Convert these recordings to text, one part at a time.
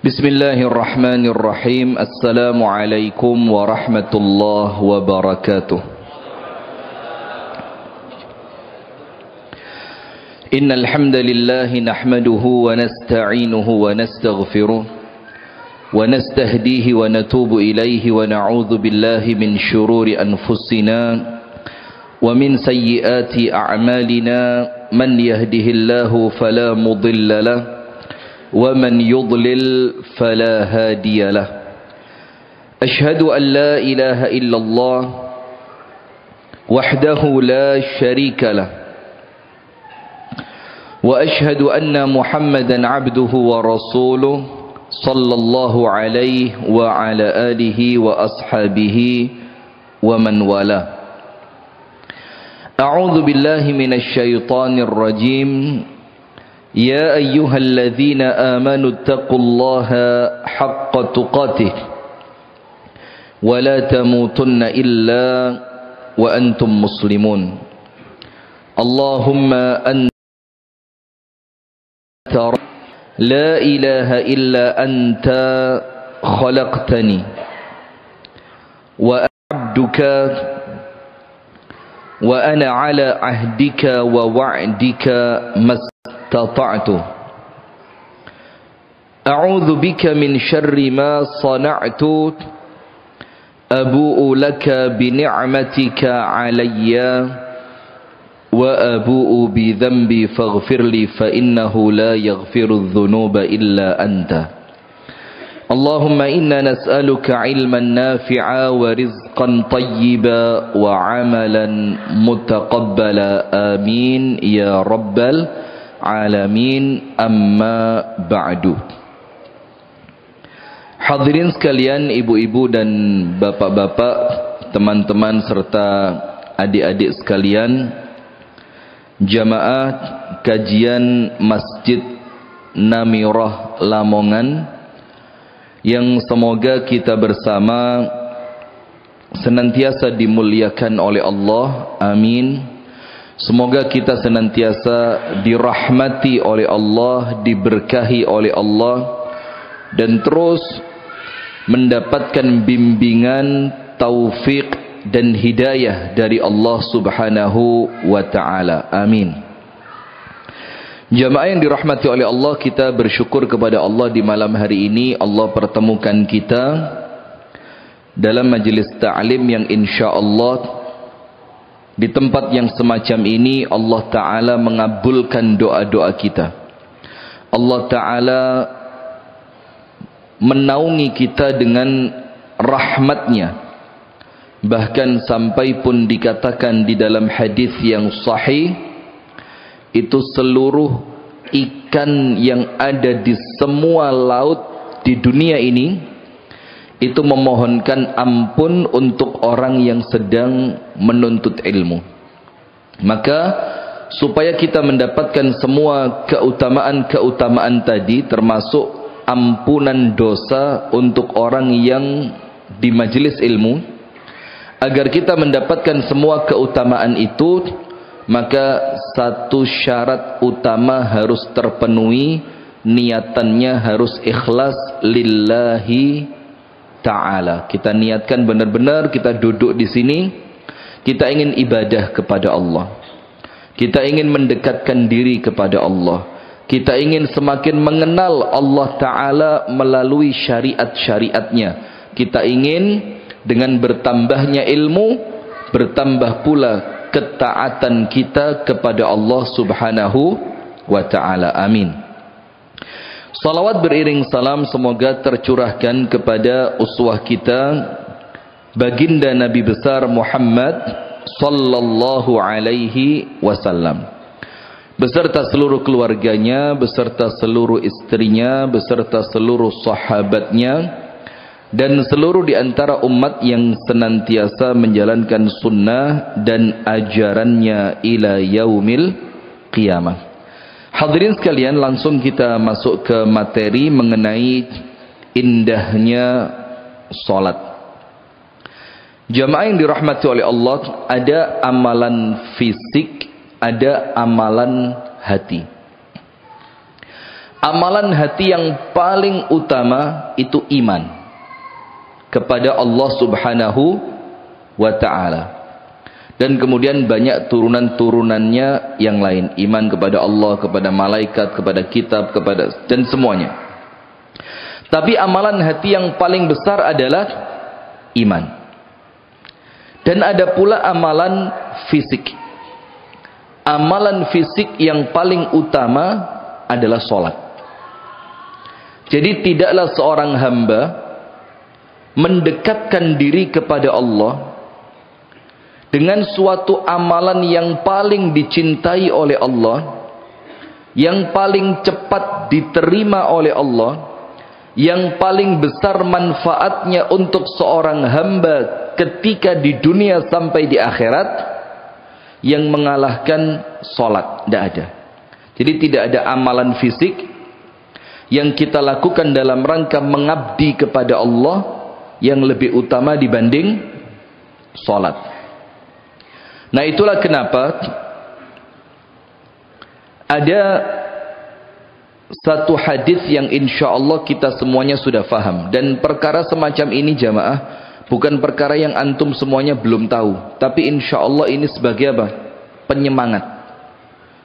Bismillahirrahmanirrahim. Assalamualaikum warahmatullahi wabarakatuh. Innal hamdalillah nahmaduhu wa nasta'inuhu wa nastaghfiruh wa nastahdihi wa natubu ilayhi wa na'udzu billahi min shururi anfusina wa min sayyiati a'malina. Man yahdihillahu fala mudilla lahu ومن يضلل فلا هادي له. أشهد أن لا إله إلا الله وحده لا شريك له وأشهد أن محمدا عبده ورسوله صلى الله عليه وعلى آله وأصحابه ومن والاه. أعوذ بالله من الشيطان الرجيم. يا أيها الذين آمنوا اتقوا الله حق تقاته ولا تموتن إلا وأنتم مسلمون. اللهم أنت لا إله إلا أنت خلقتني وعبدك وأنا على عهدك ووعدك ما استطعت. أعوذ بك من شر ما صنعت. أبوء لك بنعمتك علي وأبوء بذنبي فاغفر لي فإنه لا يغفر الذنوب إلا أنت. اللهم إنا نسألك علما نافعا ورزقا طيبا وعملا متقبلا. آمين يا رب العالمين. أما بعد. Hadirin sekalian, ibu-ibu dan bapak-bapak, teman-teman serta adik-adik sekalian, jamaah kajian Masjid Namirah Lamongan, yang semoga kita bersama senantiasa dimuliakan oleh Allah. Amin. Semoga kita senantiasa dirahmati oleh Allah, diberkahi oleh Allah, dan terus mendapatkan bimbingan, taufik dan hidayah dari Allah Subhanahu wa ta'ala. Amin. Jamaah yang dirahmati oleh Allah, kita bersyukur kepada Allah di malam hari ini Allah pertemukan kita dalam majelis ta'lim yang insyaallah di tempat yang semacam ini Allah Ta'ala mengabulkan doa-doa kita. Allah Ta'ala menaungi kita dengan rahmatnya. Bahkan sampai pun dikatakan di dalam hadis yang sahih, itu seluruh ikan yang ada di semua laut di dunia ini itu memohonkan ampun untuk orang yang sedang menuntut ilmu. Maka supaya kita mendapatkan semua keutamaan-keutamaan tadi, termasuk ampunan dosa untuk orang yang di majelis ilmu, agar kita mendapatkan semua keutamaan itu, maka satu syarat utama harus terpenuhi, niatannya harus ikhlas lillahi ta'ala. Kita niatkan benar-benar kita duduk di sini, kita ingin ibadah kepada Allah, kita ingin mendekatkan diri kepada Allah, kita ingin semakin mengenal Allah Ta'ala melalui syariat-syariatnya. Kita ingin dengan bertambahnya ilmu, bertambah pula ketaatan kita kepada Allah Subhanahu wa ta'ala. Amin. Salawat beriring salam semoga tercurahkan kepada uswah kita, baginda Nabi besar Muhammad sallallahu alaihi wasallam, beserta seluruh keluarganya, beserta seluruh istrinya, beserta seluruh sahabatnya, dan seluruh di antara umat yang senantiasa menjalankan sunnah dan ajarannya ila yaumil qiyamah. Hadirin sekalian, langsung kita masuk ke materi mengenai indahnya salat. Jamaah yang dirahmati oleh Allah, ada amalan fisik, ada amalan hati. Amalan hati yang paling utama itu iman kepada Allah Subhanahu wa ta'ala. Dan kemudian banyak turunan-turunannya yang lain. Iman kepada Allah, kepada malaikat, kepada kitab, dan semuanya. Tapi amalan hati yang paling besar adalah iman. Dan ada pula amalan fisik. Amalan fisik yang paling utama adalah sholat. Jadi tidaklah seorang hamba mendekatkan diri kepada Allah dengan suatu amalan yang paling dicintai oleh Allah, yang paling cepat diterima oleh Allah, yang paling besar manfaatnya untuk seorang hamba ketika di dunia sampai di akhirat, yang mengalahkan sholat. Tidak ada. Jadi tidak ada amalan fisik yang kita lakukan dalam rangka mengabdi kepada Allah yang lebih utama dibanding sholat. Nah, itulah kenapa ada satu hadis yang insya Allah kita semuanya sudah faham. Dan perkara semacam ini jamaah, bukan perkara yang antum semuanya belum tahu, tapi insya Allah ini sebagai apa? Penyemangat,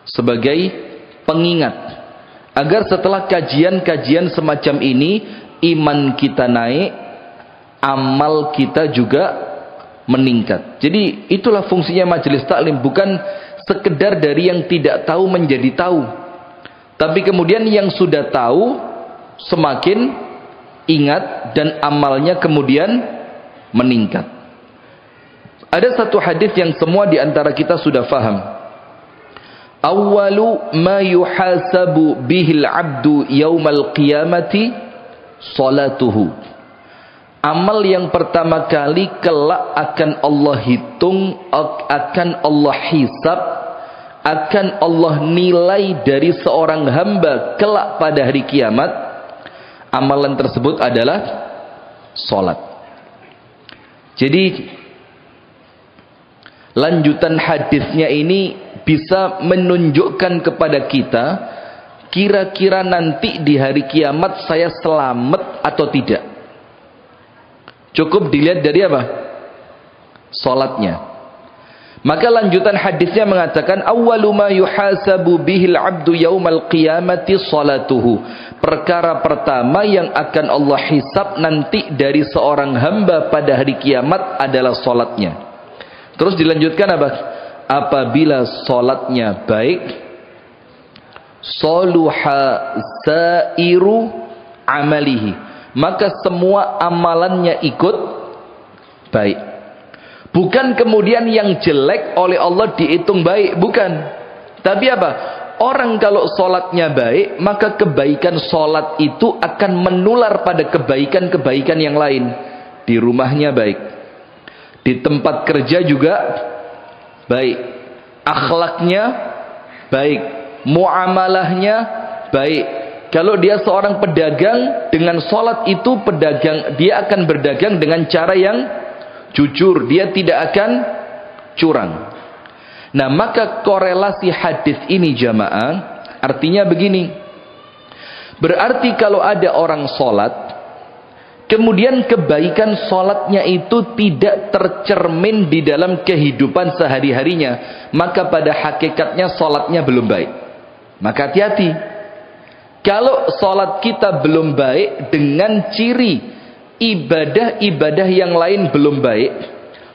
sebagai pengingat, agar setelah kajian-kajian semacam ini, iman kita naik, amal kita juga meningkat. Jadi itulah fungsinya majelis taklim, bukan sekedar dari yang tidak tahu menjadi tahu, tapi kemudian yang sudah tahu semakin ingat dan amalnya kemudian meningkat. Ada satu hadis yang semua di antara kita sudah faham. Awwalu ma yuhasabu bihil abdu yaumal qiyamati salatuhu. Amal yang pertama kali kelak akan Allah hitung, akan Allah hisab, akan Allah nilai dari seorang hamba kelak pada hari kiamat, amalan tersebut adalah salat. Jadi lanjutan hadisnya ini bisa menunjukkan kepada kita kira-kira nanti di hari kiamat saya selamat atau tidak. Cukup dilihat dari apa? Salatnya. Maka lanjutan hadisnya mengatakan awwalu ma yuhasabu bihil abdu yaumal qiyamati salatuhu. Perkara pertama yang akan Allah hisab nanti dari seorang hamba pada hari kiamat adalah salatnya. Terus dilanjutkan apa? Apabila salatnya baik, saluha sairu amalihi, maka semua amalannya ikut baik. Bukan kemudian yang jelek oleh Allah dihitung baik, bukan. Tapi apa? Orang kalau salatnya baik, maka kebaikan salat itu akan menular pada kebaikan-kebaikan yang lain. Di rumahnya baik, di tempat kerja juga baik, akhlaknya baik, muamalahnya baik. Kalau dia seorang pedagang, dengan sholat itu pedagang, dia akan berdagang dengan cara yang jujur, dia tidak akan curang. Nah, maka korelasi hadis ini jamaah, artinya begini. Berarti kalau ada orang sholat, kemudian kebaikan sholatnya itu tidak tercermin di dalam kehidupan sehari-harinya, maka pada hakikatnya sholatnya belum baik. Maka hati-hati. Kalau sholat kita belum baik dengan ciri ibadah-ibadah yang lain belum baik,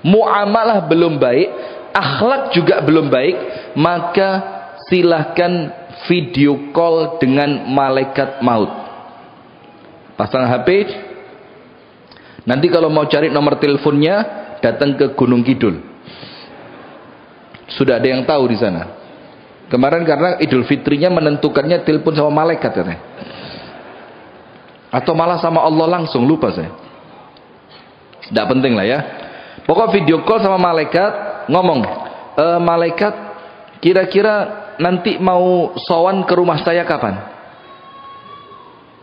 muamalah belum baik, akhlak juga belum baik, maka silahkan video call dengan malaikat maut. Pasang HP, nanti kalau mau cari nomor teleponnya, datang ke Gunung Kidul. Sudah ada yang tahu di sana. Kemarin karena Idul Fitrinya menentukannya telepon sama malaikat katanya. Atau malah sama Allah langsung, lupa saya. Tidak penting lah ya. Pokok video call sama malaikat, ngomong, malaikat kira-kira nanti mau sowan ke rumah saya kapan?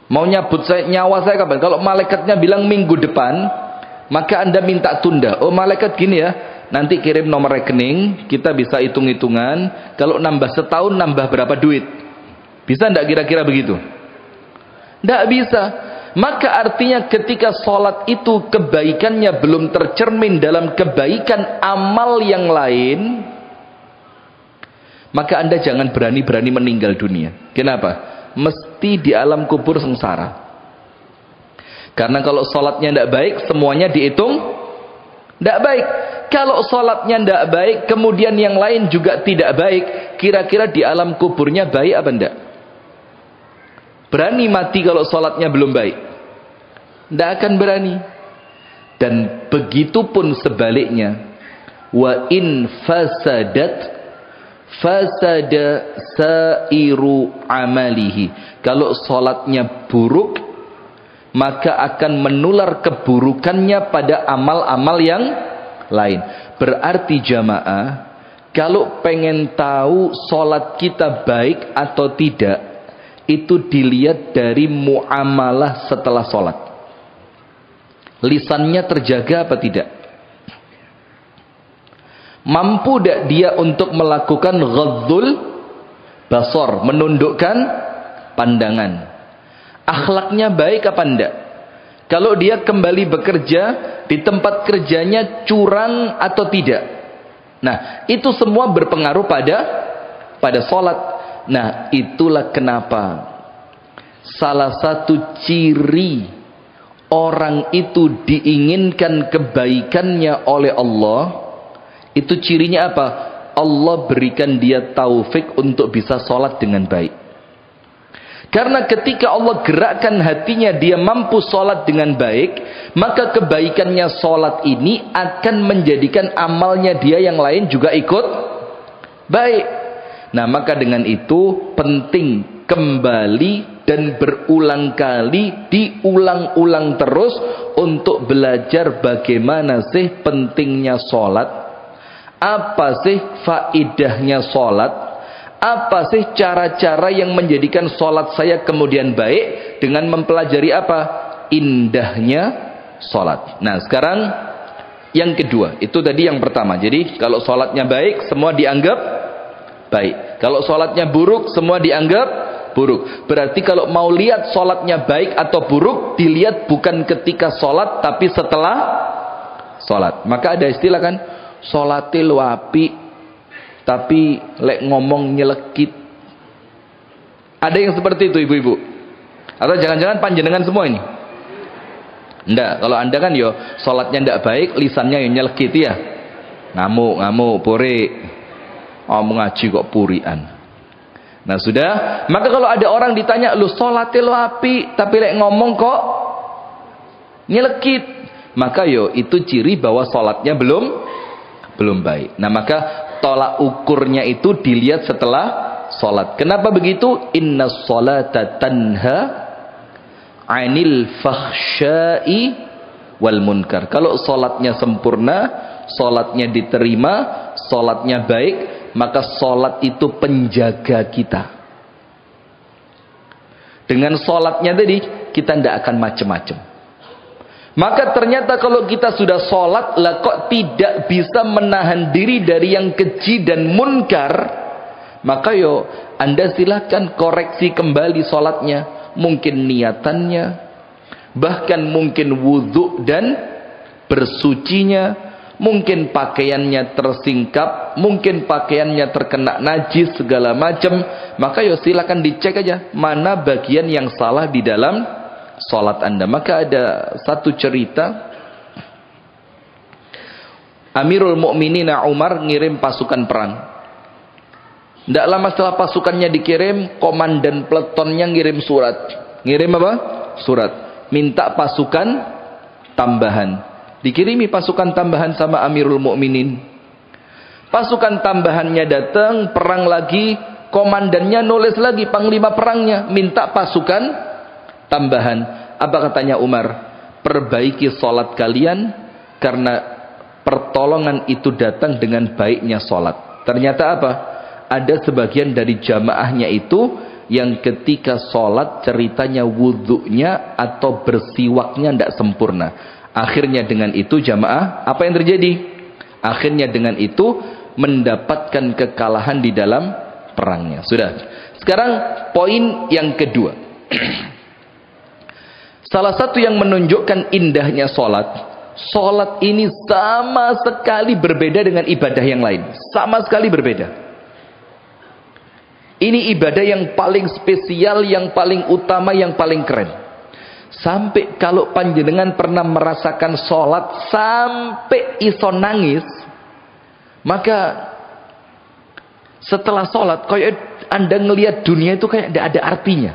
Mau nyabut nyawa saya kapan? Kalau malaikatnya bilang minggu depan, maka Anda minta tunda. Oh malaikat gini ya, nanti kirim nomor rekening, kita bisa hitung-hitungan. Kalau nambah setahun, nambah berapa duit? Bisa enggak kira-kira begitu? Tidak bisa. Maka artinya ketika sholat itu kebaikannya belum tercermin dalam kebaikan amal yang lain, maka Anda jangan berani-berani meninggal dunia. Kenapa? Mesti di alam kubur sengsara. Karena kalau sholatnya tidak baik, semuanya dihitung tidak baik. Kalau sholatnya tidak baik, kemudian yang lain juga tidak baik, kira-kira di alam kuburnya baik apa tidak? Berani mati kalau sholatnya belum baik? Tidak akan berani. Dan begitu pun sebaliknya. Wa in fasadat fasada sairu amalihi. Kalau sholatnya buruk, maka akan menular keburukannya pada amal-amal yang lain. Berarti jamaah, kalau pengen tahu sholat kita baik atau tidak, itu dilihat dari muamalah setelah sholat. Lisannya terjaga apa tidak? Mampu tidak dia untuk melakukan ghadzul basar, menundukkan pandangan? Akhlaknya baik apa enggak? Kalau dia kembali bekerja, di tempat kerjanya curang atau tidak? Nah, itu semua berpengaruh pada sholat. Nah, itulah kenapa salah satu ciri orang itu diinginkan kebaikannya oleh Allah, itu cirinya apa? Allah berikan dia taufik untuk bisa sholat dengan baik. Karena ketika Allah gerakkan hatinya, dia mampu sholat dengan baik, maka kebaikannya sholat ini akan menjadikan amalnya dia yang lain juga ikut baik. Nah, maka dengan itu penting kembali dan berulang kali, diulang-ulang terus untuk belajar bagaimana sih pentingnya sholat, apa sih faidahnya sholat, apa sih cara-cara yang menjadikan sholat saya kemudian baik, dengan mempelajari apa? Indahnya sholat. Nah, sekarang yang kedua, itu tadi yang pertama. Jadi kalau sholatnya baik, semua dianggap baik. Kalau sholatnya buruk, semua dianggap buruk. Berarti kalau mau lihat sholatnya baik atau buruk, dilihat bukan ketika sholat, tapi setelah sholat. Maka ada istilah kan, sholatil wapi, tapi lek ngomong nyelekit. Ada yang seperti itu ibu-ibu? Atau jangan-jangan panjenengan semua ini? Enggak, kalau anda kan yo sholatnya enggak baik, lisannya yang nyelekit ya. Ngamuk, puri. Oh, mengaji kok purian. Nah sudah, maka kalau ada orang ditanya, lu sholatil wapi, tapi lek ngomong kok nyelekit, maka yo itu ciri bahwa sholatnya belum baik. Nah maka tolak ukurnya itu dilihat setelah sholat. Kenapa begitu? Inna sholata tanha anil fakhsyai wal munkar. Kalau sholatnya sempurna, sholatnya diterima, sholatnya baik, maka sholat itu penjaga kita. Dengan sholatnya tadi, kita tidak akan macam-macam. Maka ternyata kalau kita sudah sholat, lah kok tidak bisa menahan diri dari yang keji dan munkar, maka yo anda silakan koreksi kembali sholatnya. Mungkin niatannya, bahkan mungkin wudhu dan bersucinya, mungkin pakaiannya tersingkap, mungkin pakaiannya terkena najis segala macam. Maka yo silakan dicek aja mana bagian yang salah di dalam sholat anda. Maka ada satu cerita, Amirul Mukminin Umar ngirim pasukan perang. Tidak lama setelah pasukannya dikirim, komandan peletonnya ngirim surat. Ngirim apa? Surat. Minta pasukan tambahan. Dikirimi pasukan tambahan sama Amirul Mukminin. Pasukan tambahannya datang, perang lagi, komandannya nulis lagi, panglima perangnya minta pasukan tambahan. Apa katanya Umar? Perbaiki sholat kalian, karena pertolongan itu datang dengan baiknya sholat. Ternyata apa? Ada sebagian dari jamaahnya itu yang ketika sholat ceritanya wudhunya atau bersiwaknya tidak sempurna. Akhirnya dengan itu jamaah, apa yang terjadi? Akhirnya dengan itu mendapatkan kekalahan di dalam perangnya. Sudah. Sekarang poin yang kedua. Salah satu yang menunjukkan indahnya sholat, sholat ini sama sekali berbeda dengan ibadah yang lain. Sama sekali berbeda. Ini ibadah yang paling spesial, yang paling utama, yang paling keren. Sampai kalau panjenengan pernah merasakan sholat sampai iso nangis, maka setelah sholat kayak Anda ngelihat dunia itu kayak tidak ada artinya.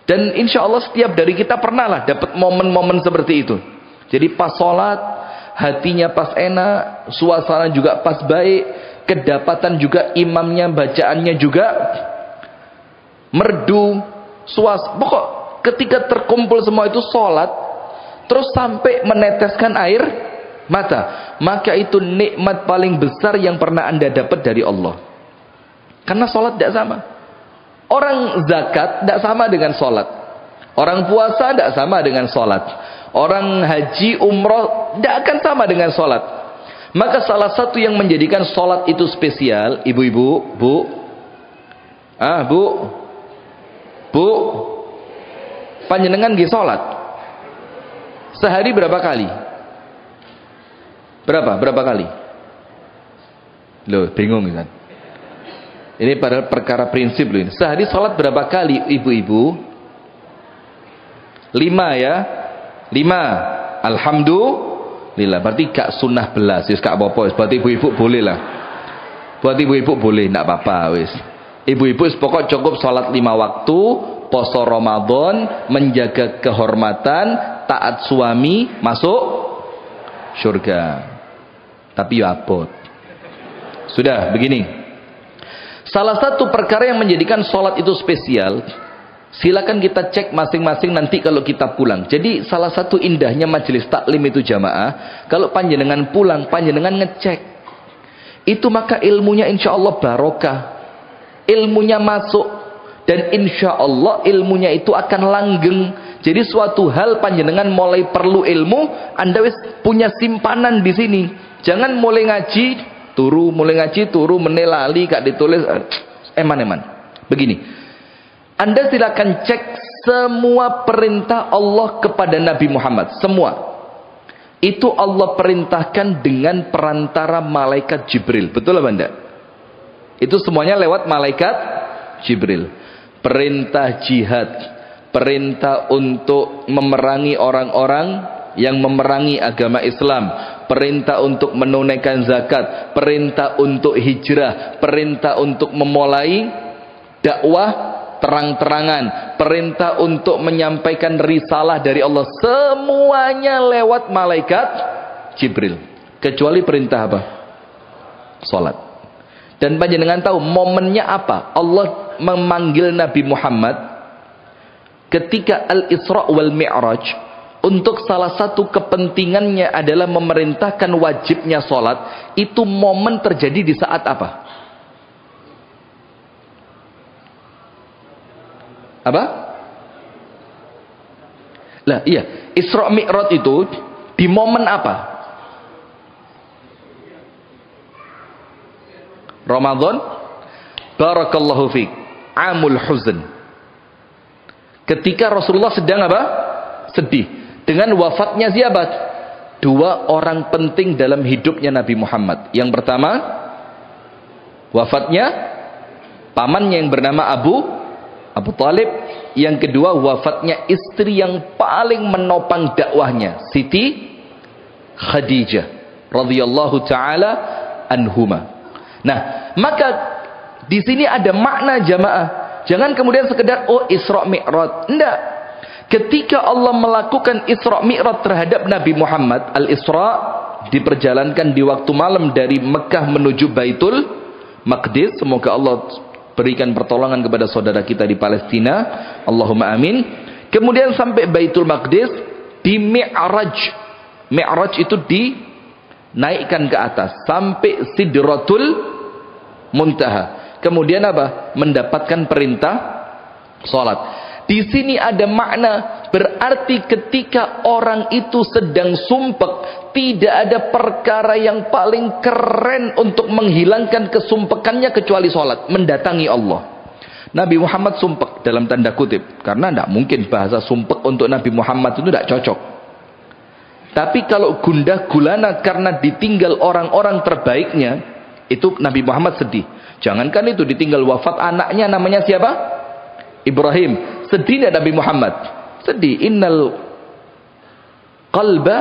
Dan insya Allah setiap dari kita pernah lah dapat momen-momen seperti itu. Jadi pas sholat, hatinya pas enak, suasana juga pas baik, kedapatan juga imamnya, bacaannya juga merdu, pokok ketika terkumpul semua itu sholat, terus sampai meneteskan air mata, maka itu nikmat paling besar yang pernah Anda dapat dari Allah. Karena sholat tidak sama. Orang zakat tidak sama dengan sholat. Orang puasa tidak sama dengan sholat. Orang haji, umroh tidak akan sama dengan sholat. Maka salah satu yang menjadikan sholat itu spesial, ibu-ibu, bu, panjenengan nggih sholat sehari berapa kali? Berapa kali? Loh, bingung kan? Ini pada perkara prinsip loh ini. Sehari sholat berapa kali ibu-ibu? 5 ya? 5. Alhamdulillah. Berarti gak sunnah belas. Wis gak apa-apa. Berarti ibu-ibu boleh lah. Buat ibu-ibu boleh, gak apa-apa wis. Ibu-ibu pokok cukup sholat 5 waktu, poso Ramadan, menjaga kehormatan, taat suami, masuk surga. Tapi ya abot. Sudah begini. Salah satu perkara yang menjadikan sholat itu spesial, silakan kita cek masing-masing nanti kalau kita pulang. Jadi salah satu indahnya majelis taklim itu jamaah, kalau panjenengan pulang, panjenengan ngecek itu, maka ilmunya insya Allah barokah, ilmunya masuk, dan insya Allah ilmunya itu akan langgeng. Jadi suatu hal panjenengan mulai perlu ilmu, Anda wis punya simpanan di sini. Jangan mulai ngaji turu, menelali gak ditulis eman. Begini, Anda silakan cek semua perintah Allah kepada Nabi Muhammad, semua itu Allah perintahkan dengan perantara malaikat Jibril. Betul apa enggak? Itu semuanya lewat malaikat Jibril. Perintah jihad, perintah untuk memerangi orang-orang yang memerangi agama Islam, perintah untuk menunaikan zakat, perintah untuk hijrah, perintah untuk memulai dakwah terang-terangan, perintah untuk menyampaikan risalah dari Allah, semuanya lewat malaikat Jibril, kecuali perintah apa? Salat. Dan panjenengan tahu momennya apa? Allah memanggil Nabi Muhammad ketika Al-Isra wal Mi'raj. Untuk salah satu kepentingannya adalah memerintahkan wajibnya sholat. Itu momen terjadi di saat apa? Apa? Lah iya, Isra Mi'raj itu di momen apa? Ramadan. Barakallahu fiik. Amul Huzn. Ketika Rasulullah sedang apa? Sedih. Dengan wafatnya siapa? 2 orang penting dalam hidupnya Nabi Muhammad. Yang pertama, wafatnya pamannya yang bernama Abu Talib. Yang kedua, wafatnya istri yang paling menopang dakwahnya, Siti Khadijah radhiyallahu taala anhuma. Nah, maka di sini ada makna jamaah. Jangan kemudian sekedar Isra Mi'raj. Enggak. Ketika Allah melakukan Isra Mi'raj terhadap Nabi Muhammad, Al-Isra diperjalankan di waktu malam dari Mekah menuju Baitul Maqdis. Semoga Allah berikan pertolongan kepada saudara kita di Palestina, Allahumma amin. Kemudian sampai Baitul Maqdis, di Mi'raj. Mi'raj itu dinaikkan ke atas sampai Sidratul Muntaha. Kemudian apa? Mendapatkan perintah salat. Di sini ada makna, berarti ketika orang itu sedang sumpek, tidak ada perkara yang paling keren untuk menghilangkan kesumpekannya kecuali sholat, mendatangi Allah. Nabi Muhammad sumpek dalam tanda kutip. Karena tidak mungkin bahasa sumpek untuk Nabi Muhammad itu tidak cocok. Tapi kalau gundah gulana karena ditinggal orang-orang terbaiknya, itu Nabi Muhammad sedih. Jangankan itu, ditinggal wafat anaknya namanya siapa? Ibrahim. Sedih tidak Nabi Muhammad? Sedih. Innal qalba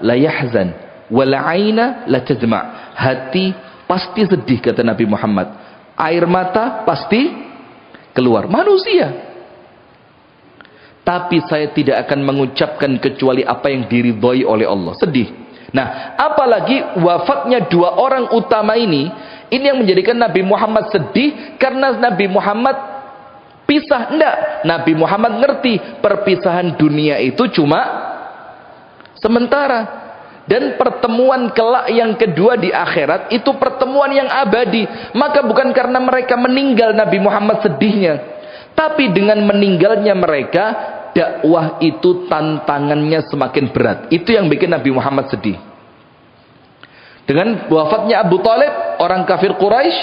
la yahzan wal aina la tadma'. Hati pasti sedih kata Nabi Muhammad. Air mata pasti keluar. Manusia. Tapi saya tidak akan mengucapkan kecuali apa yang diridhoi oleh Allah. Sedih. Nah, apalagi wafatnya dua orang utama ini yang menjadikan Nabi Muhammad sedih, karena Nabi Muhammad pisah. Enggak. Nabi Muhammad ngerti perpisahan dunia itu cuma sementara. Dan pertemuan kelak yang kedua di akhirat itu pertemuan yang abadi. Maka bukan karena mereka meninggal Nabi Muhammad sedihnya, tapi dengan meninggalnya mereka, dakwah itu tantangannya semakin berat. Itu yang bikin Nabi Muhammad sedih. Dengan wafatnya Abu Talib, orang kafir Quraisy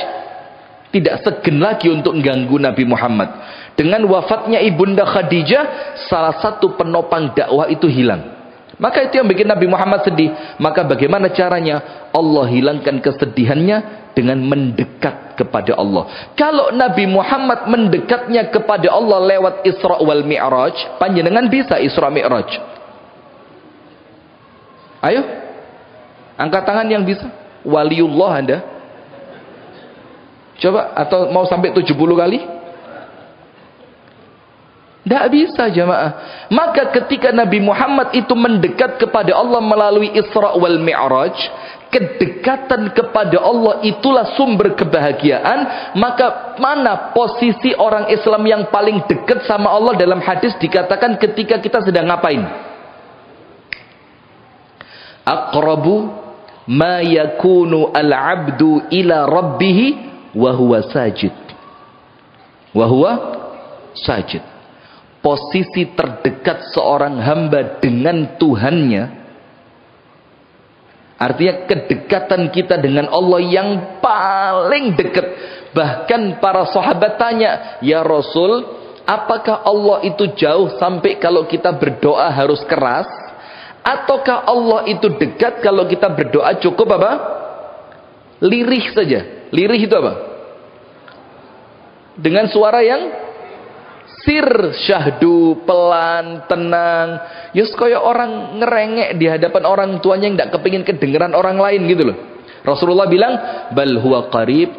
tidak segen lagi untuk mengganggu Nabi Muhammad. Dengan wafatnya Ibunda Khadijah, salah satu penopang dakwah itu hilang. Maka itu yang bikin Nabi Muhammad sedih. Maka bagaimana caranya? Allah hilangkan kesedihannya dengan mendekat kepada Allah. Kalau Nabi Muhammad mendekatnya kepada Allah lewat Isra wal Mi'raj, panjenengan bisa Isra Mi'raj? Ayo, angkat tangan yang bisa. Waliullah Anda. Coba, atau mau sampai 70 kali? Tidak bisa jamaah. Maka ketika Nabi Muhammad itu mendekat kepada Allah melalui Isra wal Mi'raj, kedekatan kepada Allah itulah sumber kebahagiaan. Maka mana posisi orang Islam yang paling dekat sama Allah? Dalam hadis dikatakan ketika kita sedang ngapain? Aqrabu ma yakunu al-'abdu ila rabbih wa huwa sajid. Wa huwa sajid. Posisi terdekat seorang hamba dengan Tuhannya, artinya kedekatan kita dengan Allah yang paling dekat. Bahkan para sahabat tanya, ya Rasul, apakah Allah itu jauh sampai kalau kita berdoa harus keras, ataukah Allah itu dekat kalau kita berdoa cukup apa? Lirih saja. Lirih itu apa? Dengan suara yang sir, syahdu, pelan, tenang. Yus kaya orang ngerengek di hadapan orang tuanya yang tidak kepingin kedengeran orang lain gitu loh. Rasulullah bilang, bal huwa qarib.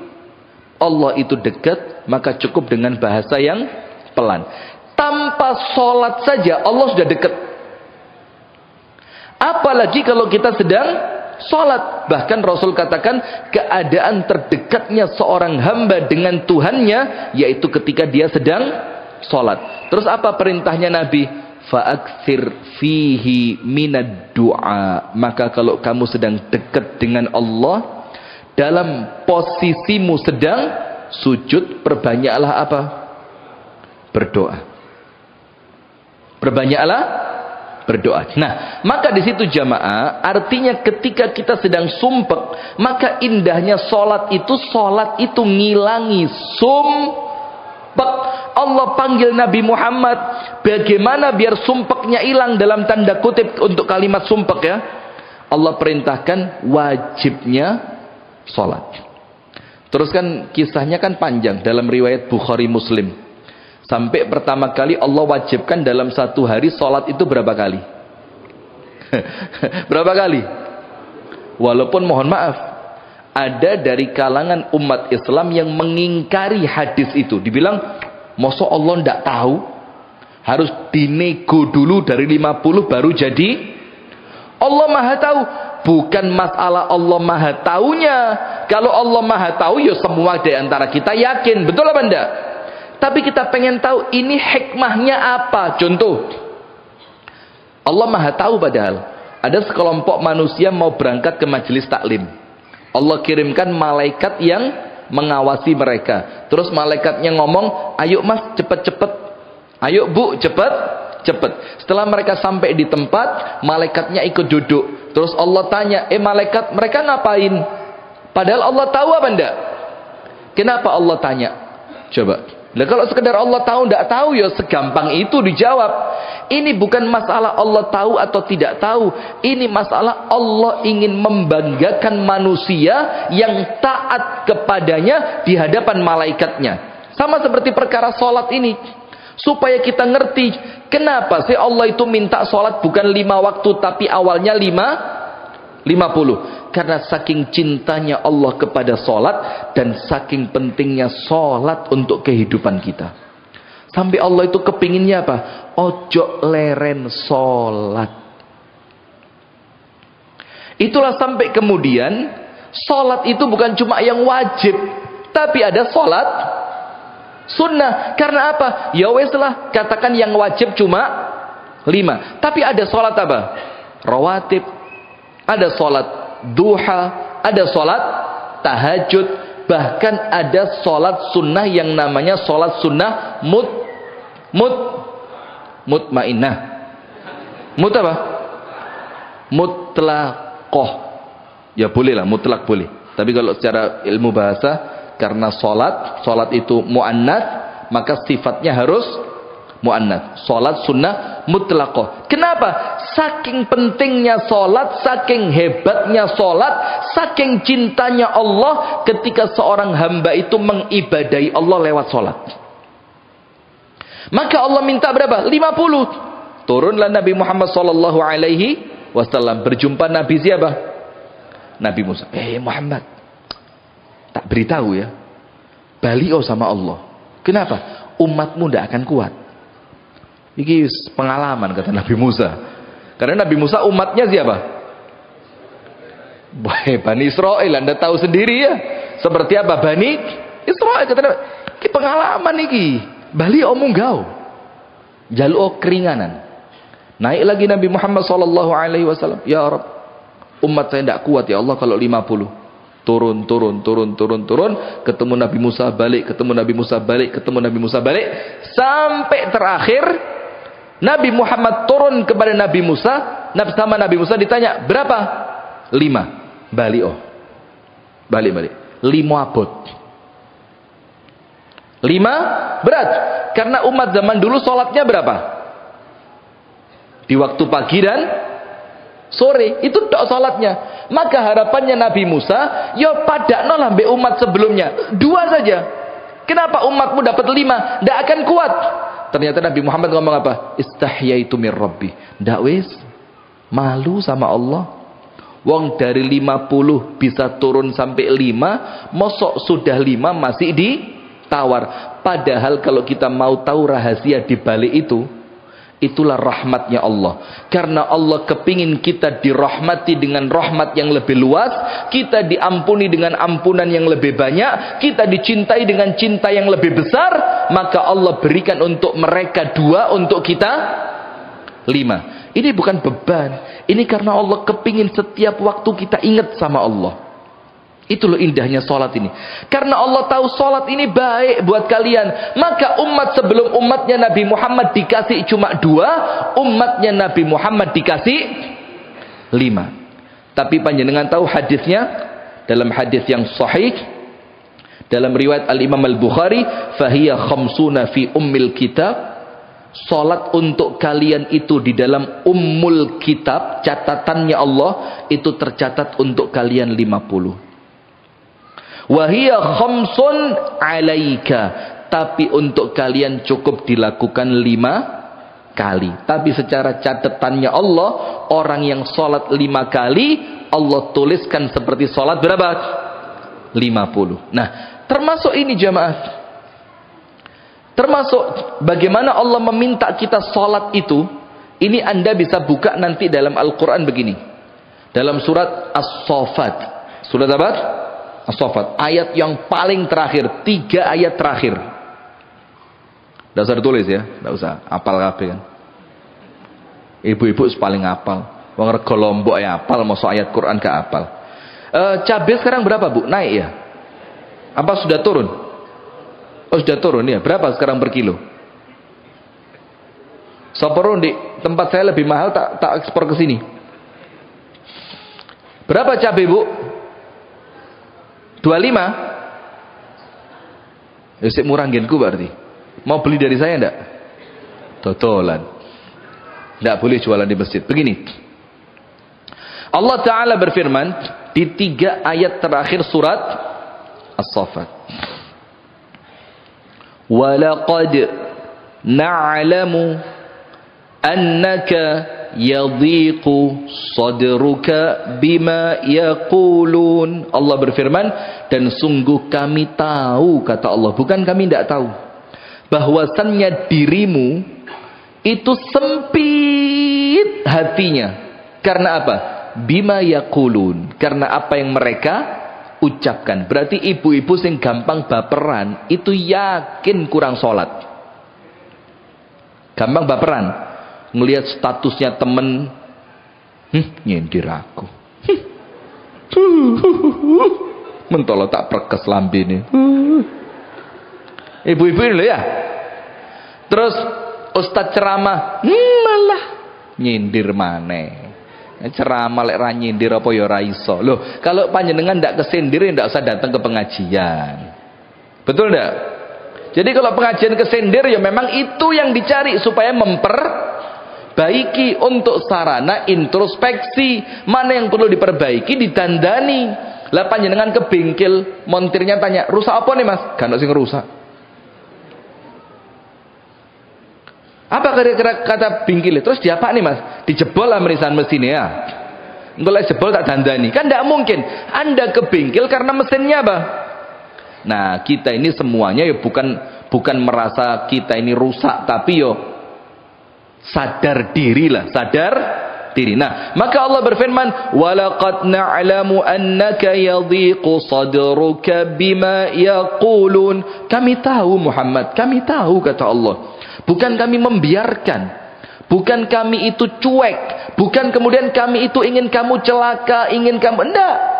Allah itu dekat, maka cukup dengan bahasa yang pelan. Tanpa sholat saja Allah sudah dekat. Apalagi kalau kita sedang sholat. Bahkan Rasul katakan keadaan terdekatnya seorang hamba dengan Tuhannya yaitu ketika dia sedang sholat. Terus apa perintahnya Nabi? Fa'akthir fihi minad du'a. Maka kalau kamu sedang dekat dengan Allah, dalam posisimu sedang sujud, perbanyaklah apa? Berdoa. Perbanyaklah berdoa. Nah, maka di situ jamaah, artinya ketika kita sedang sumpek, maka indahnya sholat itu ngilangi sumpek. Allah panggil Nabi Muhammad, bagaimana biar sumpeknya hilang dalam tanda kutip untuk kalimat sumpek ya? Allah perintahkan wajibnya sholat. Terus kan kisahnya kan panjang dalam riwayat Bukhari Muslim. Sampai pertama kali Allah wajibkan dalam satu hari sholat itu berapa kali? Berapa kali? Walaupun mohon maaf, ada dari kalangan umat Islam yang mengingkari hadis itu. Dibilang, masa Allah tidak tahu? Harus dinego dulu dari 50 baru jadi? Allah maha tahu. Bukan masalah Allah maha taunya. Kalau Allah maha tahu, ya semua di antara kita yakin. Betul apa enggak? Tapi kita pengen tahu ini hikmahnya apa. Contoh, Allah maha tahu padahal. Ada sekelompok manusia mau berangkat ke majelis taklim. Allah kirimkan malaikat yang mengawasi mereka. Terus malaikatnya ngomong, ayo mas cepet-cepet, ayo bu cepet. Setelah mereka sampai di tempat, malaikatnya ikut duduk. Terus Allah tanya, malaikat mereka ngapain? Padahal Allah tahu apa enggak? Kenapa Allah tanya? Coba, Nah, kalau sekedar Allah tahu tidak tahu ya segampang itu dijawab. Ini bukan masalah Allah tahu atau tidak tahu. Ini masalah Allah ingin membanggakan manusia yang taat kepadanya di hadapan malaikatnya. Sama seperti perkara sholat ini. Supaya kita ngerti kenapa sih Allah itu minta sholat bukan 5 waktu tapi awalnya 50. Karena saking cintanya Allah kepada sholat dan saking pentingnya sholat untuk kehidupan kita. Sampai Allah itu kepinginnya apa? Ojo leren sholat. Itulah sampai kemudian sholat itu bukan cuma yang wajib, tapi ada sholat sunnah. Karena apa? Ya wes lah, katakan yang wajib cuma 5. Tapi ada sholat apa? Rawatib. Ada sholat duha, ada sholat tahajud, bahkan ada sholat sunnah yang namanya sholat sunnah mutmainnah. Mut apa? Mutlaqoh. Ya boleh lah, mutlak boleh. Tapi kalau secara ilmu bahasa, karena sholat itu muannats, maka sifatnya harus muannats. Sholat sunnah mutlaqoh. Kenapa? Saking pentingnya sholat, saking hebatnya sholat, saking cintanya Allah ketika seorang hamba itu mengibadahi Allah lewat sholat. Maka Allah minta berapa? 50. Turunlah Nabi Muhammad SAW berjumpa Nabi siapa? Nabi Musa. Muhammad, tak beritahu ya, baliau sama Allah. Kenapa? Umatmu tidak akan kuat. Ini pengalaman kata Nabi Musa. Karena Nabi Musa umatnya siapa? Bani Israel. Anda tahu sendiri ya. Seperti apa Bani Israel. Kata Nabi, ini pengalaman ini. Bali omong gau. Jaluk keringanan. Naik lagi Nabi Muhammad SAW. Ya Rabb, umat saya tidak kuat ya Allah kalau 50. Turun. Ketemu Nabi Musa balik. Ketemu Nabi Musa balik. Ketemu Nabi Musa balik. Sampai terakhir Nabi Muhammad turun kepada Nabi Musa. Sama Nabi Musa ditanya, berapa? 5. Balik. Balik. 5 abot. 5 berat. Karena umat zaman dulu sholatnya berapa? Di waktu pagi dan sore. Itu tok sholatnya. Maka harapannya Nabi Musa, ya padakno lah mbek umat sebelumnya. 2 saja. Kenapa umatmu dapat 5? Tidak akan kuat. Ternyata Nabi Muhammad ngomong apa? Istahyaitu mir Rabbi. Ndak wis, malu sama Allah. Wong dari 50 bisa turun sampai 5, mosok sudah 5 masih ditawar. Padahal kalau kita mau tahu rahasia di balik itu, itulah rahmatnya Allah. Karena Allah kepingin kita dirahmati dengan rahmat yang lebih luas, kita diampuni dengan ampunan yang lebih banyak, kita dicintai dengan cinta yang lebih besar, maka Allah berikan untuk mereka 2, untuk kita 5. Ini bukan beban. Ini karena Allah kepingin setiap waktu kita ingat sama Allah. Itu loh indahnya sholat ini. Karena Allah tahu sholat ini baik buat kalian. Maka umat sebelum umatnya Nabi Muhammad dikasih cuma 2. Umatnya Nabi Muhammad dikasih 5. Tapi panjenengan tahu hadisnya? Dalam hadis yang sahih, dalam riwayat Al-Imam Al-Bukhari, Fahiyya khamsuna fi ummil kitab. Sholat untuk kalian itu di dalam ummul kitab, catatannya Allah, itu tercatat untuk kalian 50. Wahiyya khamsun alaika, tapi untuk kalian cukup dilakukan 5 kali. Tapi secara catatannya Allah, orang yang sholat 5 kali, Allah tuliskan seperti sholat berapa? 50. Nah, termasuk ini jamaah. Termasuk bagaimana Allah meminta kita sholat itu. Ini Anda bisa buka nanti dalam Al-Quran begini. Dalam surat As-Saffat. Surat apa? As-Saffat. Ayat yang paling terakhir. 3 ayat terakhir. Tidak usah ditulis ya. Tidak usah. Apal kabeh kan. Ibu-ibu paling apal. Wong rego Lombok ya apal. Masuk ayat Quran ke apal. Cabai sekarang berapa Bu? Naik ya? Apa sudah turun? Oh sudah turun ya. Berapa sekarang per kilo? Soporun di tempat saya lebih mahal, tak ekspor ke sini. Berapa cabai Bu? 25. Ya sik murah genku berarti. Mau beli dari saya enggak? Totolan. Enggak boleh jualan di masjid. Begini. Allah Ta'ala berfirman di 3 ayat terakhir surat As-Saffat. Walaqad na'lamu annaka yadhiqu sadruka bima yaqulun. Allah berfirman, dan sungguh kami tahu, kata Allah, bukan kami tidak tahu, bahwasannya dirimu itu sempit hatinya. Karena apa? Bima yaqulun, karena apa yang mereka ucapkan. Berarti ibu-ibu sing gampang baperan itu yakin kurang sholat. Gampang baperan ngelihat statusnya temen, nyindir aku, mentolo tak perkes lambene. Ibu-ibu ini loh ya. Terus ustaz ceramah, malah nyindir maneh. Ceramah lek ra nyindir apa ya ora iso. Loh, kalau panjenengan ndak kesindir ndak usah datang ke pengajian. Betul ndak? Jadi kalau pengajian kesindir ya memang itu yang dicari supaya memperbaiki, untuk sarana introspeksi. Mana yang perlu diperbaiki ditandani. Lah panjenengan ke bengkel, montirnya tanya, "Rusak apa nih, Mas?" Kan sing rusak. Apa kira-kira kata bingkile? Terus dia apa nih, Mas? Dijebol lah merisan mesinnya ya. Engko lek jebol tak dandani. Kan tidak mungkin. Anda ke bengkel karena mesinnya apa? Nah, kita ini semuanya ya bukan merasa kita ini rusak, tapi yo sadar diri lah, sadar diri. Nah, maka Allah berfirman, "Walaqad na'lamu annaka yadhiqu sadruka bima yaqulun." Kami tahu Muhammad, kami tahu, kata Allah. Bukan kami membiarkan, bukan kami itu cuek, bukan kemudian kami itu ingin kamu celaka, ingin kamu, enggak.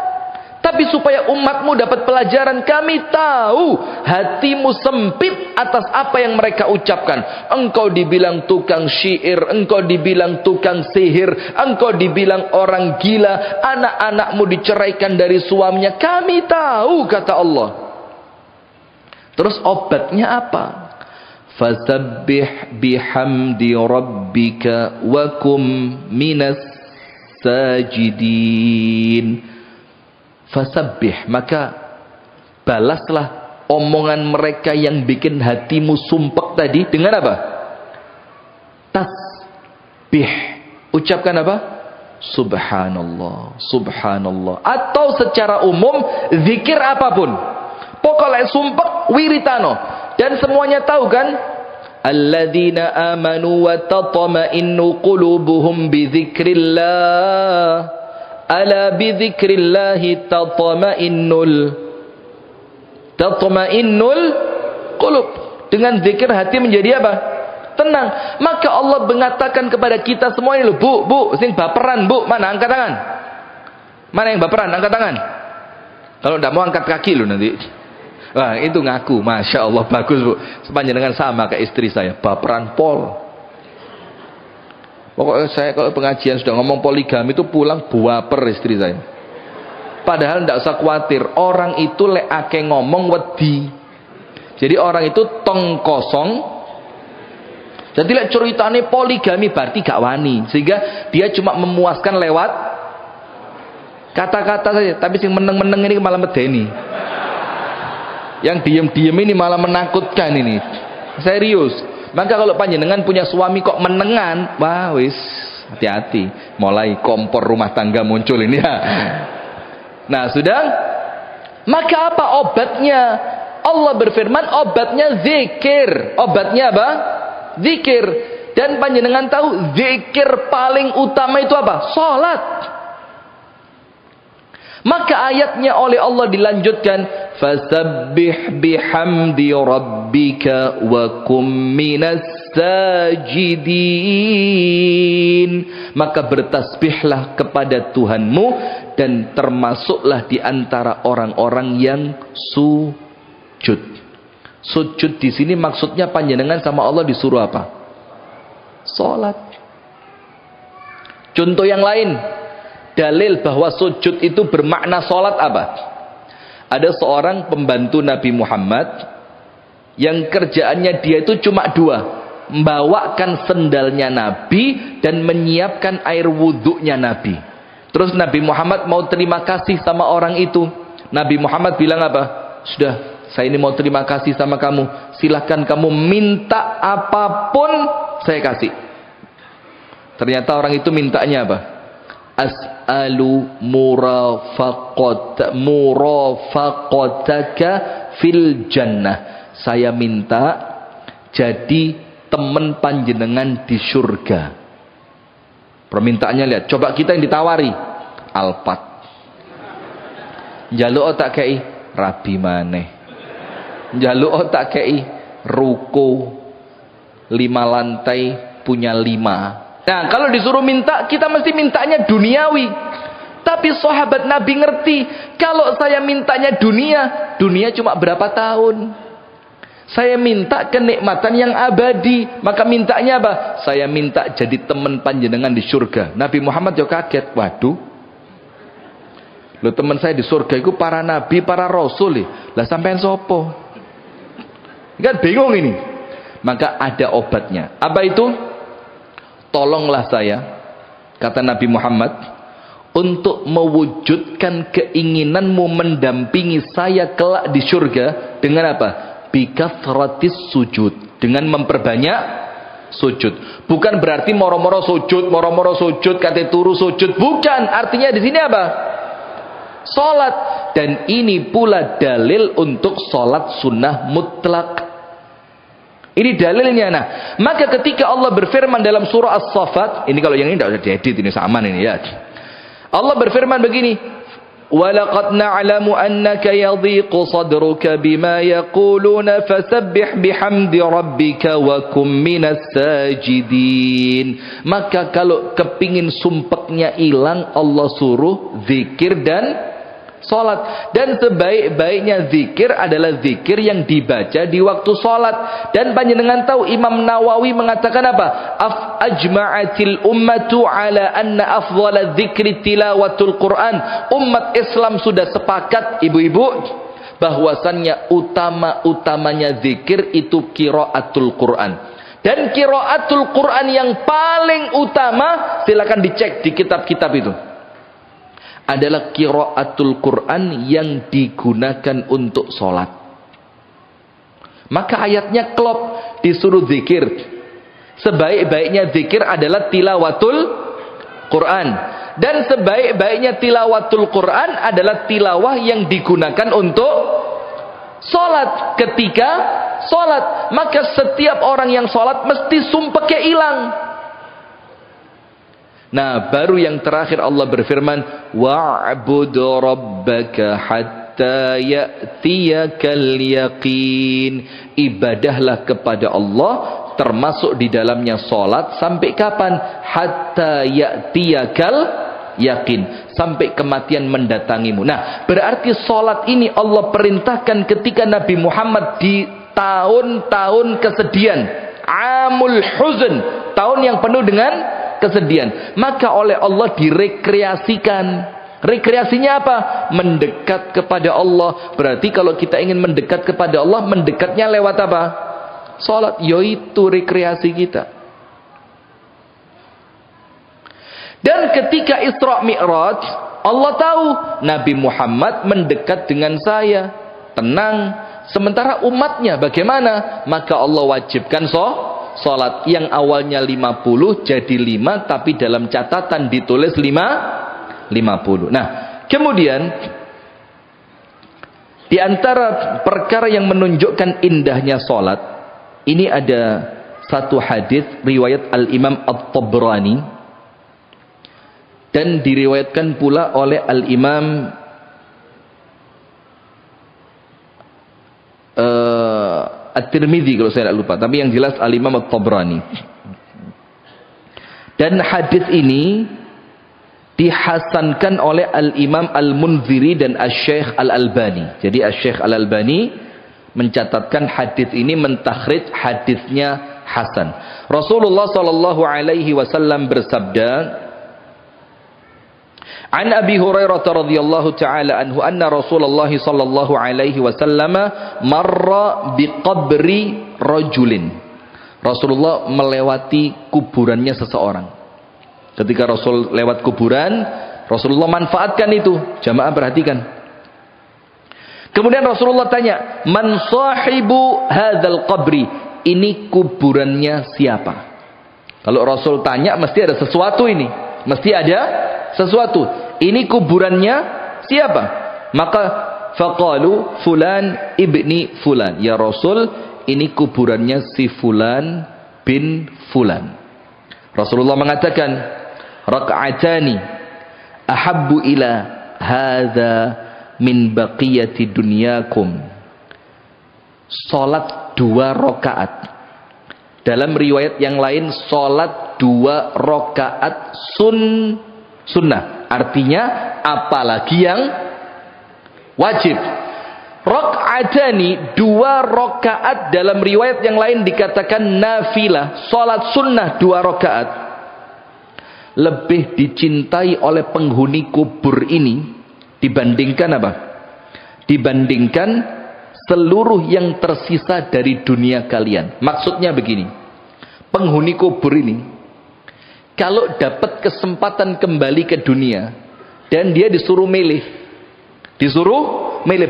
Tapi supaya umatmu dapat pelajaran, kami tahu hatimu sempit atas apa yang mereka ucapkan. Engkau dibilang tukang syair, engkau dibilang tukang sihir, engkau dibilang orang gila, anak-anakmu diceraikan dari suaminya. Kami tahu, kata Allah. Terus obatnya apa? Fasabbih bihamdi rabbika wa kum minas sajidin. Fasabbih, maka balaslah omongan mereka yang bikin hatimu sumpek tadi dengan apa? Tasbih. Ucapkan apa? Subhanallah, subhanallah. Atau secara umum zikir apapun. Pokoknya sumpek wiritano. Dan semuanya tahu kan? Alladzina amanu wa tatma'innu qulubuhum bi dzikrillah. Ala bi dzikrillah tatma'innul qulub. Dengan zikir hati menjadi apa? Tenang. Maka Allah mengatakan kepada kita semua ini, Bu, sing baperan, Bu, mana angkat tangan? Mana yang baperan? Angkat tangan. Kalau tidak mau angkat kaki lu nanti. Wah, itu ngaku, Masya Allah, bagus, Bu. Sepanjang sama kayak istri saya, baperan pol. Pokoknya saya kalau pengajian sudah ngomong poligami itu pulang baper istri saya. Padahal tidak usah khawatir, orang itu lek ake ngomong wedi. Jadi orang itu tong kosong. Jadi lek ceritane poligami berarti gak wani, sehingga dia cuma memuaskan lewat kata-kata saja. Tapi sing meneng-meneng ini malah medeni. Yang diem-diem ini malah menakutkan ini. Serius. Maka kalau panjenengan punya suami kok menengan, wah wis, hati-hati. Mulai kompor rumah tangga muncul ini ya. Nah, sudah. Maka apa obatnya? Allah berfirman, obatnya zikir. Obatnya apa? Zikir. Dan panjenengan tahu zikir paling utama itu apa? Salat. Maka ayatnya oleh Allah dilanjutkan, fasabbih bihamdi rabbika wa kum minas sajidin. Maka bertasbihlah kepada Tuhanmu dan termasuklah di antara orang-orang yang sujud. Sujud di sini maksudnya panjenengan sama Allah disuruh apa? Salat. Contoh yang lain. Dalil bahwa sujud itu bermakna sholat apa? Ada seorang pembantu Nabi Muhammad yang kerjaannya dia itu cuma dua, membawakan sendalnya Nabi dan menyiapkan air wudhunya Nabi. Terus Nabi Muhammad mau terima kasih sama orang itu. Nabi Muhammad bilang apa? Sudah, saya ini mau terima kasih sama kamu, silahkan kamu minta apapun saya kasih. Ternyata orang itu mintanya apa? As'alu murafaqataka fil jannah. Saya minta jadi teman panjenengan di surga. Permintaannya lihat, coba kita yang ditawari Alphard. Njaluk tak kei rabi maneh. Njaluk tak kei ruko 5 lantai punya 5. Nah, kalau disuruh minta, kita mesti mintanya duniawi. Tapi sahabat Nabi ngerti, kalau saya mintanya dunia, dunia cuma berapa tahun. Saya minta kenikmatan yang abadi, maka mintanya apa? Saya minta jadi teman panjenengan di surga. Nabi Muhammad juga kaget, waduh. Loh, teman saya di surga itu para nabi, para rasul. Lah sampean sopo? Kan bingung ini. Maka ada obatnya. Apa itu? Tolonglah saya, kata Nabi Muhammad, untuk mewujudkan keinginanmu mendampingi saya kelak di surga dengan apa? Bikathratis sujud, dengan memperbanyak sujud. Bukan berarti moro-moro sujud, kate turu sujud. Bukan, artinya di sini apa? Salat. Dan ini pula dalil untuk salat sunnah mutlak. Ini dalilnya. Nah, maka ketika Allah berfirman dalam surah As-Saffat, ini kalau yang ini tidak usah diedit, ini sama ini ya. Allah berfirman begini, "Walaqad na'lamu annaka yadhiqu sadruka bima yaquluna fasabbih bihamdi rabbika wa kum minas sajidin." Maka kalau kepingin sumpeknya hilang, Allah suruh zikir dan salat. Dan sebaik-baiknya zikir adalah zikir yang dibaca di waktu salat. Dan panjenengan tahu Imam Nawawi mengatakan apa? Ajma'atil ummatu ala anna afdhala dzikri tilawatul Quran. Umat Islam sudah sepakat, ibu-ibu, bahwasannya utama-utamanya zikir itu qiraatul Quran. Dan qiraatul Quran yang paling utama, silakan dicek di kitab-kitab itu, adalah qiraatul Quran yang digunakan untuk sholat. Maka ayatnya klop, disuruh zikir. Sebaik-baiknya zikir adalah tilawatul Quran. Dan sebaik-baiknya tilawatul Quran adalah tilawah yang digunakan untuk sholat. Ketika sholat, maka setiap orang yang sholat mesti sumpahnya hilang. Nah, baru yang terakhir Allah berfirman, wa'bud rabbaka hatta ya'tiyakal yaqin. Ibadahlah kepada Allah, termasuk di dalamnya salat, sampai kapan? Hatta ya'tiyakal yaqin, sampai kematian mendatangimu. Nah, berarti salat ini Allah perintahkan ketika Nabi Muhammad di tahun-tahun kesedihan, amul huzn, tahun yang penuh dengan kesedihan. Maka oleh Allah direkreasikan. Rekreasinya apa? Mendekat kepada Allah. Berarti kalau kita ingin mendekat kepada Allah, mendekatnya lewat apa? Salat. Yaitu rekreasi kita. Dan ketika Isra Mi'raj, Allah tahu Nabi Muhammad mendekat dengan saya. Tenang. Sementara umatnya bagaimana? Maka Allah wajibkan salat yang awalnya 50 jadi 5, tapi dalam catatan ditulis 50. Nah, kemudian di antara perkara yang menunjukkan indahnya salat, ini ada satu hadis riwayat Al-Imam At-Tabrani dan diriwayatkan pula oleh Al-Imam At-Tirmidzi kalau saya tidak lupa, tapi yang jelas Al-Imam At-Tabrani. Dan hadis ini dihasankan oleh Al-Imam Al-Munziri dan Asy-Syaikh Al-Albani. Jadi Asy-Syaikh Al-Albani mencatatkan hadis ini, mentakhrij hadisnya hasan. Rasulullah sallallahu alaihi wasallam bersabda, An Abi Hurairah radhiyallahu taala anhu anna Rasulullah sallallahu alaihi wasallam marra biqabri rajulin. Rasulullah melewati kuburannya seseorang. Ketika Rasul lewat kuburan, Rasulullah manfaatkan itu. Jamaah perhatikan. Kemudian Rasulullah tanya, "Man sahibu hadzal qabri?" Ini kuburannya siapa? Kalau Rasul tanya mesti ada sesuatu ini. Mesti ada sesuatu. Ini kuburannya siapa? Maka faqalu fulan ibni fulan. Ya Rasul, ini kuburannya si fulan bin fulan. Rasulullah mengatakan, "Rak'atani ahabbu ila hadza min baqiyati dunyakum." Salat 2 rakaat. Dalam riwayat yang lain, salat 2 rakaat sunnah. Artinya apalagi yang wajib. Rak'atani 2 rakaat, dalam riwayat yang lain dikatakan nafilah, salat sunnah 2 rakaat. Lebih dicintai oleh penghuni kubur ini dibandingkan apa? Dibandingkan seluruh yang tersisa dari dunia kalian. Maksudnya begini, penghuni kubur ini kalau dapat kesempatan kembali ke dunia dan dia disuruh milih,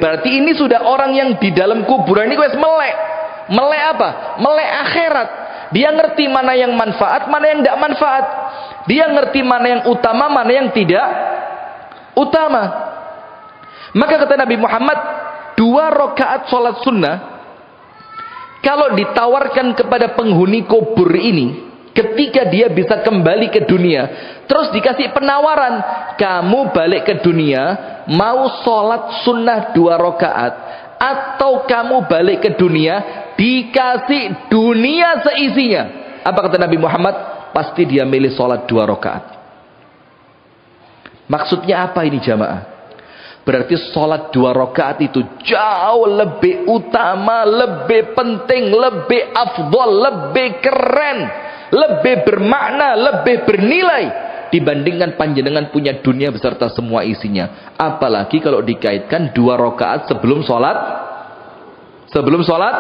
berarti ini sudah orang yang di dalam kuburan ini wes melek apa? Melek akhirat. Dia ngerti mana yang manfaat, mana yang tidak manfaat. Dia ngerti mana yang utama, mana yang tidak utama. Maka kata Nabi Muhammad, 2 rakaat sholat sunnah kalau ditawarkan kepada penghuni kubur ini, ketika dia bisa kembali ke dunia, terus dikasih penawaran, kamu balik ke dunia mau sholat sunnah 2 rakaat, atau kamu balik ke dunia dikasih dunia seisinya, apa kata Nabi Muhammad? Pasti dia milih sholat 2 rakaat. Maksudnya apa ini jamaah? Berarti sholat 2 rakaat itu jauh lebih utama, lebih penting, lebih afdol, lebih keren, lebih bermakna, lebih bernilai dibandingkan panjenengan punya dunia beserta semua isinya. Apalagi kalau dikaitkan 2 rakaat sebelum sholat. Sebelum sholat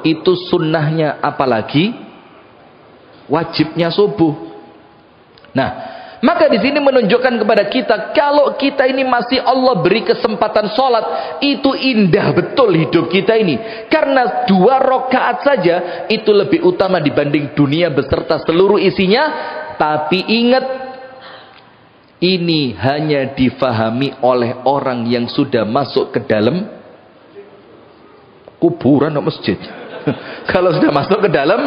itu sunnahnya, apalagi wajibnya subuh. Nah, maka di sini menunjukkan kepada kita, kalau kita ini masih Allah beri kesempatan sholat, itu indah betul hidup kita ini. Karena 2 rakaat saja itu lebih utama dibanding dunia beserta seluruh isinya. Tapi ingat, ini hanya difahami oleh orang yang sudah masuk ke dalam kuburan atau masjid. Kalau sudah masuk ke dalam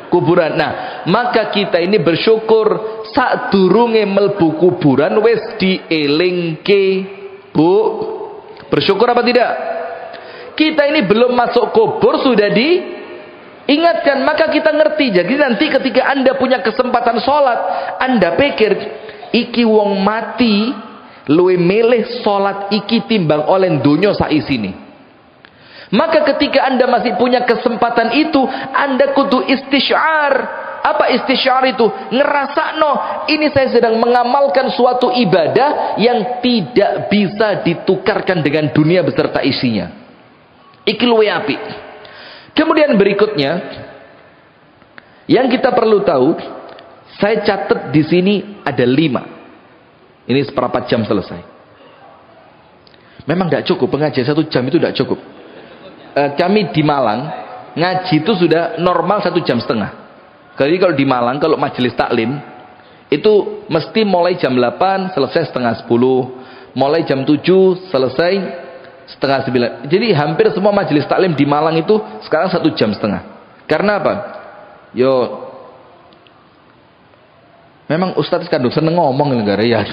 kuburan. Nah, maka kita ini bersyukur sadurunge mlebu kuburan wis dielingke, Bu. Bersyukur apa tidak? Kita ini belum masuk kubur sudah diingatkan, maka kita ngerti. Jadi nanti ketika Anda punya kesempatan sholat, Anda pikir iki wong mati luwih milih sholat iki timbang oleh donya saisine. Maka ketika Anda masih punya kesempatan itu, Anda kudu istisyar. Apa istisyar itu? Ngerasakno, ini saya sedang mengamalkan suatu ibadah yang tidak bisa ditukarkan dengan dunia beserta isinya. Iki luwih apik. Kemudian berikutnya, yang kita perlu tahu, saya catat di sini ada 5. Ini seperempat jam selesai. Memang tidak cukup, pengajian 1 jam itu tidak cukup. Kami di Malang ngaji itu sudah normal 1,5 jam. Jadi kalau di Malang, kalau majelis taklim itu mesti mulai jam 8 selesai 8:30, mulai jam 7 selesai 8:30. Jadi hampir semua majelis taklim di Malang itu sekarang 1,5 jam. Karena apa? Memang Ustadz kadang seneng ngomong negara ya.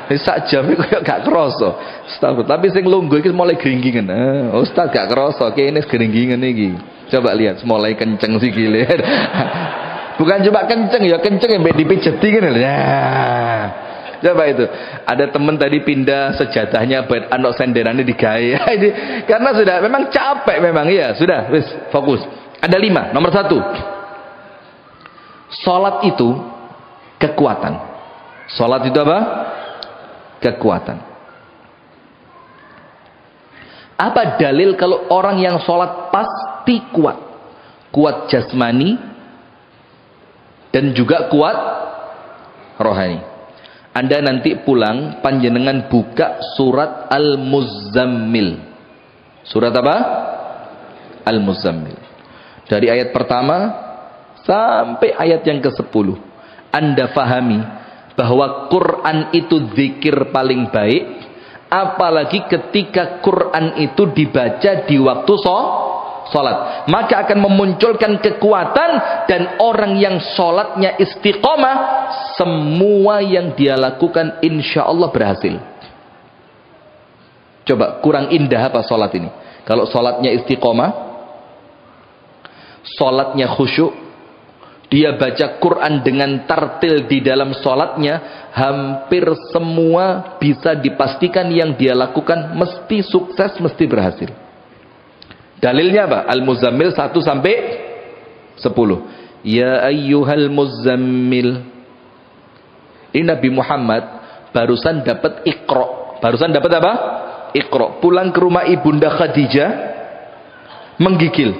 Sak jam itu gak kerasa. Tapi sing lungguh iki mulai geringgingan. Ustadz gak kerasa, kene geringgingan iki. Coba lihat, mulai kenceng sih gile. Bukan cuma kenceng ya, kenceng yang dipijeti kan. Nah, coba itu. Ada temen tadi pindah sejatahnya buat anak senderannya digawe. Karena sudah memang capek memang ya. Sudah, wis fokus. Ada 5. Nomor 1. Salat itu kekuatan. Salat itu apa? kekuatan. Apa dalil kalau orang yang sholat pasti kuat? Kuat jasmani dan juga kuat rohani. Anda nanti pulang, panjenengan buka surat Al-Muzammil. Surat apa? Al-Muzammil. Dari ayat pertama sampai ayat yang ke-10. Anda fahami bahwa Quran itu zikir paling baik. Apalagi ketika Quran itu dibaca di waktu sholat. Maka akan memunculkan kekuatan. Dan orang yang sholatnya istiqomah, semua yang dia lakukan insya Allah berhasil. Coba, kurang indah apa sholat ini? Kalau sholatnya istiqomah, sholatnya khusyuk, dia baca Quran dengan tartil di dalam sholatnya, hampir semua bisa dipastikan yang dia lakukan mesti sukses, mesti berhasil. Dalilnya apa? Al-Muzammil 1 sampai 10. Ya ayyuhal muzammil. Ini Nabi Muhammad barusan dapat Iqra. Barusan dapat apa? Iqra. Pulang ke rumah ibunda Khadijah, menggigil.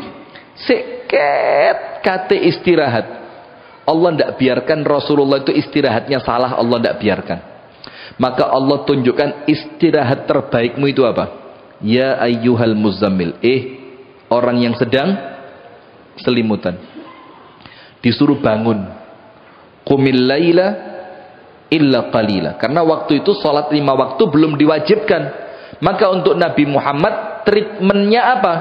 Seket kate istirahat. Allah tidak biarkan Rasulullah itu istirahatnya salah. Allah tidak biarkan. Maka Allah tunjukkan istirahat terbaikmu itu apa? Ya ayyuhal muzammil. Orang yang sedang selimutan, disuruh bangun. Qumil laila illa qalila. Karena waktu itu sholat 5 waktu belum diwajibkan. Maka untuk Nabi Muhammad treatmentnya apa?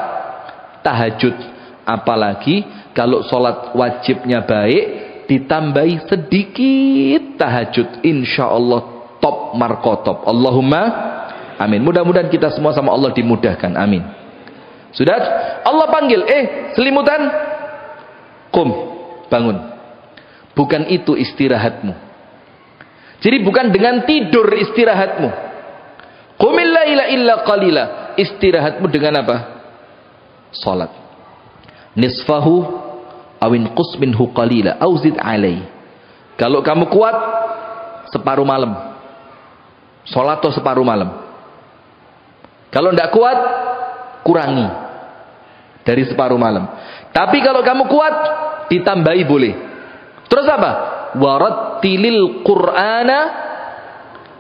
Tahajud. Apalagi kalau sholat wajibnya baik, ditambahi sedikit tahajud, insya Allah top markotop. Allahumma amin. Mudah-mudahan kita semua sama Allah dimudahkan. Amin. Sudah? Allah panggil, selimutan, qum, bangun. Bukan itu istirahatmu. Jadi bukan dengan tidur istirahatmu. Qumil laila illa qalila. Istirahatmu dengan apa? Salat. Nisfahu awin qus minhu qalila auzid alai. Kalau kamu kuat, separuh malam. Salat atau separuh malam. Kalau tidak kuat, kurangi dari separuh malam. Tapi kalau kamu kuat, ditambahi boleh. Terus apa? Warattilil Qur'ana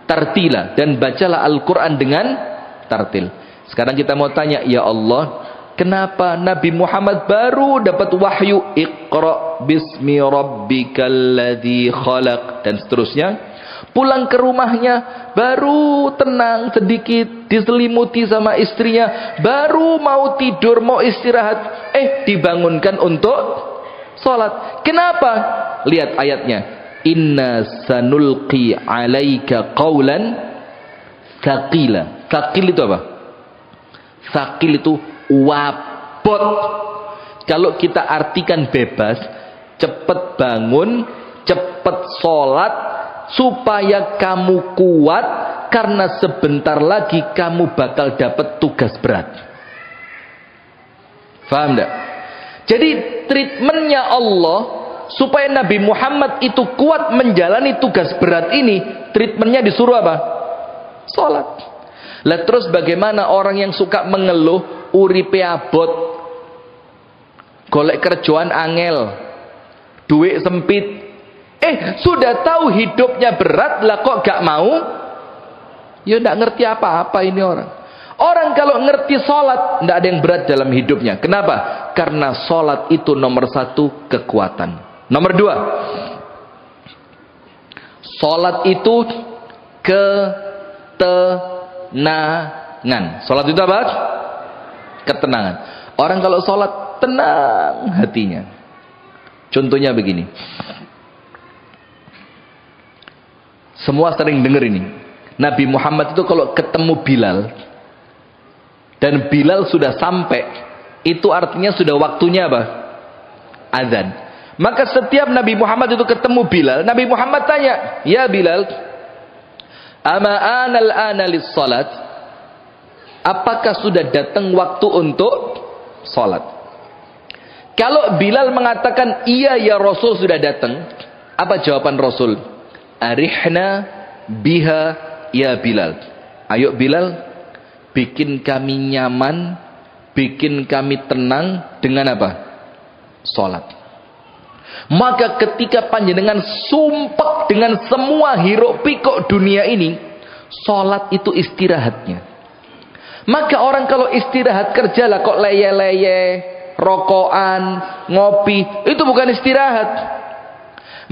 tartila. Dan bacalah Al-Quran dengan tartil. Sekarang kita mau tanya, ya Allah, kenapa Nabi Muhammad baru dapat wahyu Iqra bismi rabbikal ladzi khalaq dan seterusnya, pulang ke rumahnya baru tenang sedikit, diselimuti sama istrinya, baru mau tidur, mau istirahat, dibangunkan untuk sholat. Kenapa? Lihat ayatnya. Inna sanulqi alaika qawlan thaqila. Thaqil itu apa? Thaqil itu wabot. Kalau kita artikan bebas, cepat bangun, cepat sholat, supaya kamu kuat, karena sebentar lagi kamu bakal dapat tugas berat. Faham tidak? Jadi treatmentnya Allah supaya Nabi Muhammad itu kuat menjalani tugas berat ini, treatmentnya disuruh apa? Sholat. Lah terus bagaimana orang yang suka mengeluh, uripe abot, golek kerjaan angel, duit sempit, sudah tahu hidupnya berat, lah kok gak mau? Ya tidak ngerti apa-apa ini orang. Orang kalau ngerti sholat, tidak ada yang berat dalam hidupnya. Kenapa? Karena sholat itu nomor 1 kekuatan. Nomor 2, sholat itu ketenangan. Sholat itu apa? Ketenangan. Orang kalau sholat tenang hatinya. Contohnya begini. Semua sering dengar ini. Nabi Muhammad itu kalau ketemu Bilal, dan Bilal sudah sampai, itu artinya sudah waktunya apa? Azan. Maka setiap Nabi Muhammad itu ketemu Bilal, Nabi Muhammad tanya, ya Bilal, ama anal analis salat? Apakah sudah datang waktu untuk salat? Kalau Bilal mengatakan, iya ya Rasul sudah datang, apa jawaban Rasul? Arihna biha ya Bilal, ayo Bilal, bikin kami nyaman, bikin kami tenang dengan apa? Salat. Maka ketika panjenengan sumpek dengan semua hiruk pikuk dunia ini, salat itu istirahatnya. Maka orang kalau istirahat kerjalah kok leye-leye, rokokan, ngopi, itu bukan istirahat.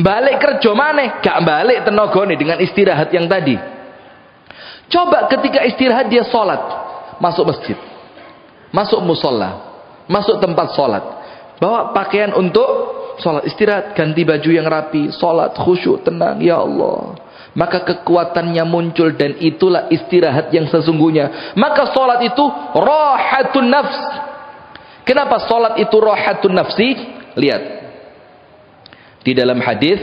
Balik kerja maneh, gak balik tenagane dengan istirahat yang tadi. Coba ketika istirahat dia sholat, masuk masjid, masuk musola, masuk tempat sholat, bawa pakaian untuk sholat, istirahat, ganti baju yang rapi, sholat, khusyuk, tenang, ya Allah. Maka kekuatannya muncul dan itulah istirahat yang sesungguhnya. Maka sholat itu rahatun nafs. Kenapa sholat itu rahatun nafsi? Lihat di dalam hadis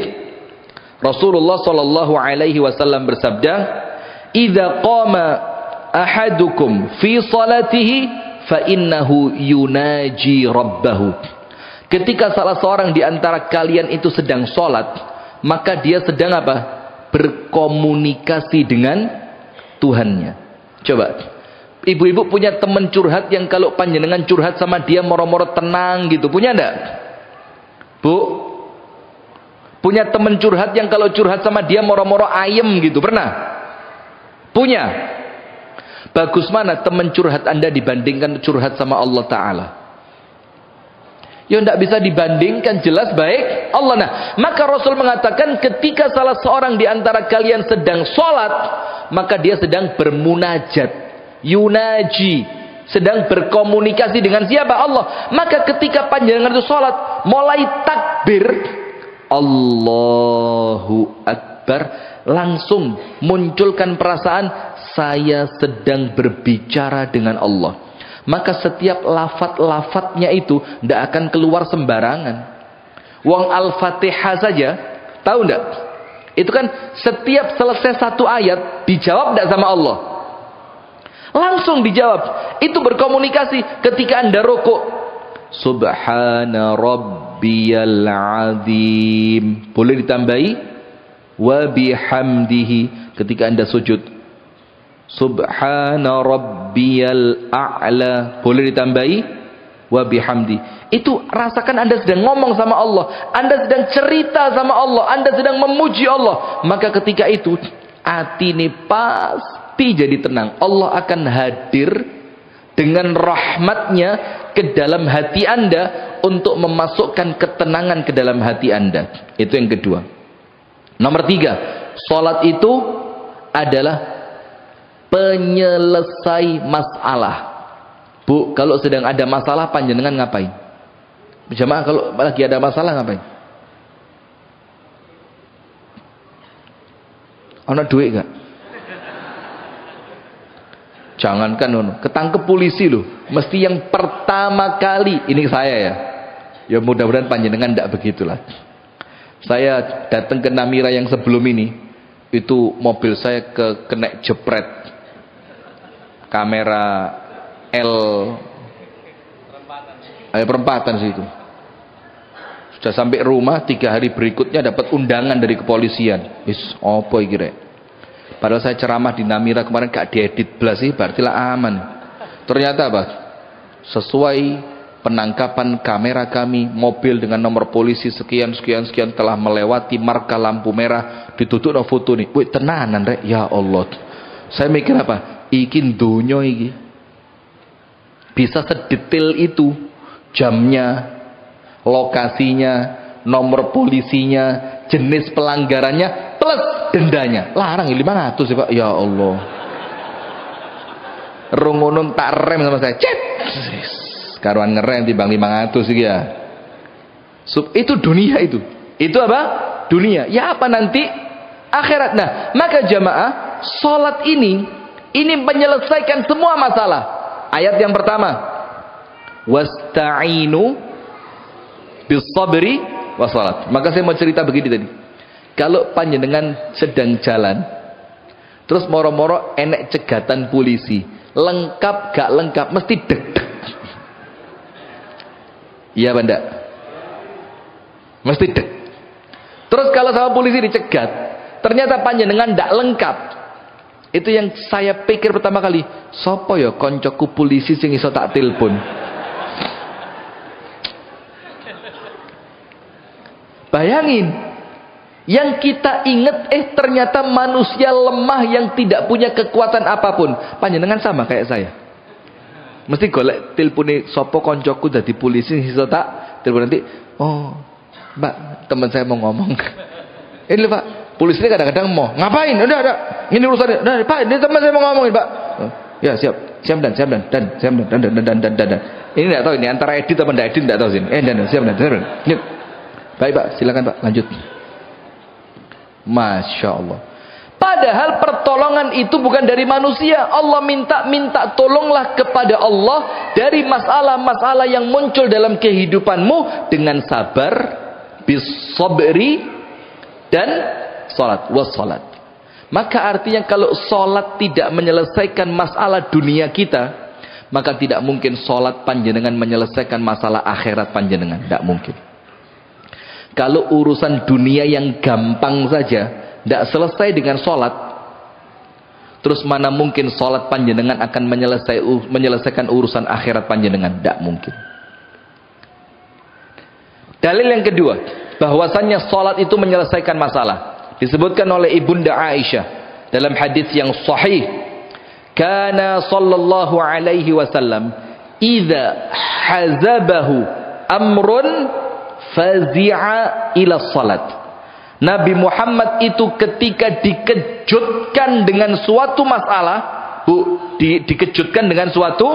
Rasulullah sallallahu alaihi wasallam bersabda, "Idza qama ahadukum fi salatihi fa innahu yunaji rabbahu." Ketika salah seorang di antara kalian itu sedang sholat, maka dia sedang apa? Berkomunikasi dengan Tuhannya. Coba, ibu-ibu punya teman curhat yang kalau panjenengan curhat sama dia moro-moro tenang gitu, punya enggak? Bu, punya teman curhat yang kalau curhat sama dia moro-moro ayem gitu, pernah? Punya? Bagus mana teman curhat Anda dibandingkan curhat sama Allah Ta'ala? Ya tidak bisa dibandingkan, jelas baik Allah. Nah, maka Rasul mengatakan ketika salah seorang di antara kalian sedang sholat, maka dia sedang bermunajat, yunaji, sedang berkomunikasi dengan siapa? Allah. Maka ketika panjenengan itu sholat, mulai takbir Allahu Akbar, langsung munculkan perasaan saya sedang berbicara dengan Allah. Maka setiap lafaz-lafaznya itu tidak akan keluar sembarangan. Wong Al-Fatihah saja, tahu tidak? Itu kan setiap selesai satu ayat dijawab tidak sama Allah? Langsung dijawab. Itu berkomunikasi. Ketika Anda rukuk, Subhana Rabbiyal Azim, boleh ditambahi wa bihamdihi. Ketika Anda sujud, Subhana Rabbiyal A'la, boleh ditambahi wa bihamdi. Itu rasakan Anda sedang ngomong sama Allah, Anda sedang cerita sama Allah, Anda sedang memuji Allah. Maka ketika itu hati ini pasti jadi tenang. Allah akan hadir dengan rahmatnya ke dalam hati Anda untuk memasukkan ketenangan ke dalam hati Anda. Itu yang kedua. Nomor 3, salat itu adalah penyelesai masalah. Bu, kalau sedang ada masalah panjenengan ngapain? Jemaah, kalau lagi ada masalah ngapain? Ana duit gak? Jangankan ketangkep polisi loh. Mesti yang pertama kali, ini saya ya. Ya mudah-mudahan panjenengan tidak begitulah. Saya datang ke Namira yang sebelum ini, itu mobil saya kena jepret kamera perempatan situ. Sudah sampai rumah 3 hari berikutnya dapat undangan dari kepolisian. Wis apa iki rek? Padahal saya ceramah di Namira kemarin gak diedit belas sih, berarti lah aman. Ternyata apa? Sesuai penangkapan kamera kami, mobil dengan nomor polisi sekian telah melewati marka lampu merah, ditutup no foto nih. Wih tenanan rek, ya Allah. Saya mikir apa? Iki dunya iki bisa sedetail itu, jamnya, lokasinya, nomor polisinya, jenis pelanggarannya, plus dendanya. Larang 500 ya Pak, ya Allah. Rungunung tak rem sama saya, cet, karuan ngerem timbang 500 iki ya. Itu dunia itu apa? Dunia. Ya apa nanti? Akhirat. Nah, maka jamaah, salat ini menyelesaikan semua masalah. Ayat yang pertama, wasta'inu bis-sabri was-salat. Maka saya mau cerita begini tadi. Kalau panjenengan sedang jalan, terus moro-moro enek cegatan polisi, lengkap gak lengkap, mesti deg-deg. Iya benda? Mesti deg. Terus kalau sama polisi dicegat, ternyata panjenengan gak lengkap, Itu yang saya pikir pertama kali, sopo ya koncoku polisi sing iso tak telepon. Bayangin, yang kita ingat ternyata manusia lemah yang tidak punya kekuatan apapun. Panjenengan sama kayak saya. Mesti golek telepone sopo koncoku dadi polisi sing iso tak telepon nanti. Oh, Mbak, teman saya mau ngomong. Ini lho Pak, polisi ini kadang-kadang mau ngapain? Udah, ini urusannya. Udah, Pak, ini teman saya mau ngomongin Pak. Ya siap dan. Ini nggak tahu ini antara edit atau tidak edit nggak tahu sih. Siap dan. Baik Pak, silakan Pak, lanjut. Masya Allah. Padahal pertolongan itu bukan dari manusia. Allah minta tolonglah kepada Allah dari masalah-masalah yang muncul dalam kehidupanmu dengan sabar, bisabri, dan salat. Maka artinya kalau salat tidak menyelesaikan masalah dunia kita, maka tidak mungkin salat panjenengan menyelesaikan masalah akhirat panjenengan. Tidak mungkin. Kalau urusan dunia yang gampang saja tidak selesai dengan salat, terus mana mungkin salat panjenengan akan menyelesaikan urusan akhirat panjenengan? Tidak mungkin. Dalil yang kedua, bahwasannya salat itu menyelesaikan masalah, disebutkan oleh Ibunda Aisyah dalam hadis yang sahih, kana sallallahu alaihi wasallam idza hazabahu amrun fazi'a ila salat. Nabi Muhammad itu ketika dikejutkan dengan suatu masalah, dikejutkan dengan suatu,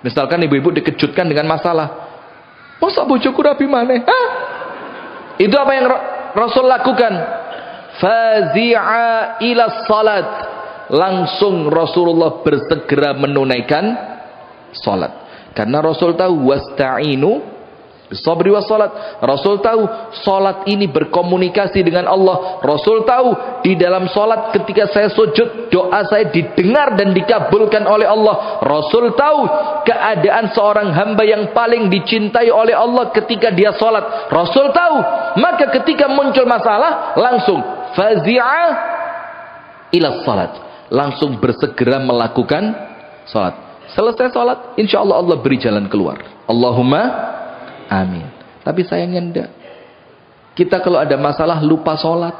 misalkan ibu-ibu dikejutkan dengan masalah, masa bojoku rabi maneh? Itu apa yang Rasul lakukan? Fazi'a ila salat. Langsung Rasulullah bersegera menunaikan salat. Karena Rasul tahu wasta'inu bisabri wassalat. Rasul tahu salat ini berkomunikasi dengan Allah. Rasul tahu di dalam salat ketika saya sujud, doa saya didengar dan dikabulkan oleh Allah. Rasul tahu keadaan seorang hamba yang paling dicintai oleh Allah ketika dia salat. Rasul tahu. Maka ketika muncul masalah, langsung fazi'a ila salat. Langsung bersegera melakukan salat. Selesai salat, insyaallah Allah beri jalan keluar. Allahumma amin. Tapi sayangnya enggak. Kita kalau ada masalah lupa sholat.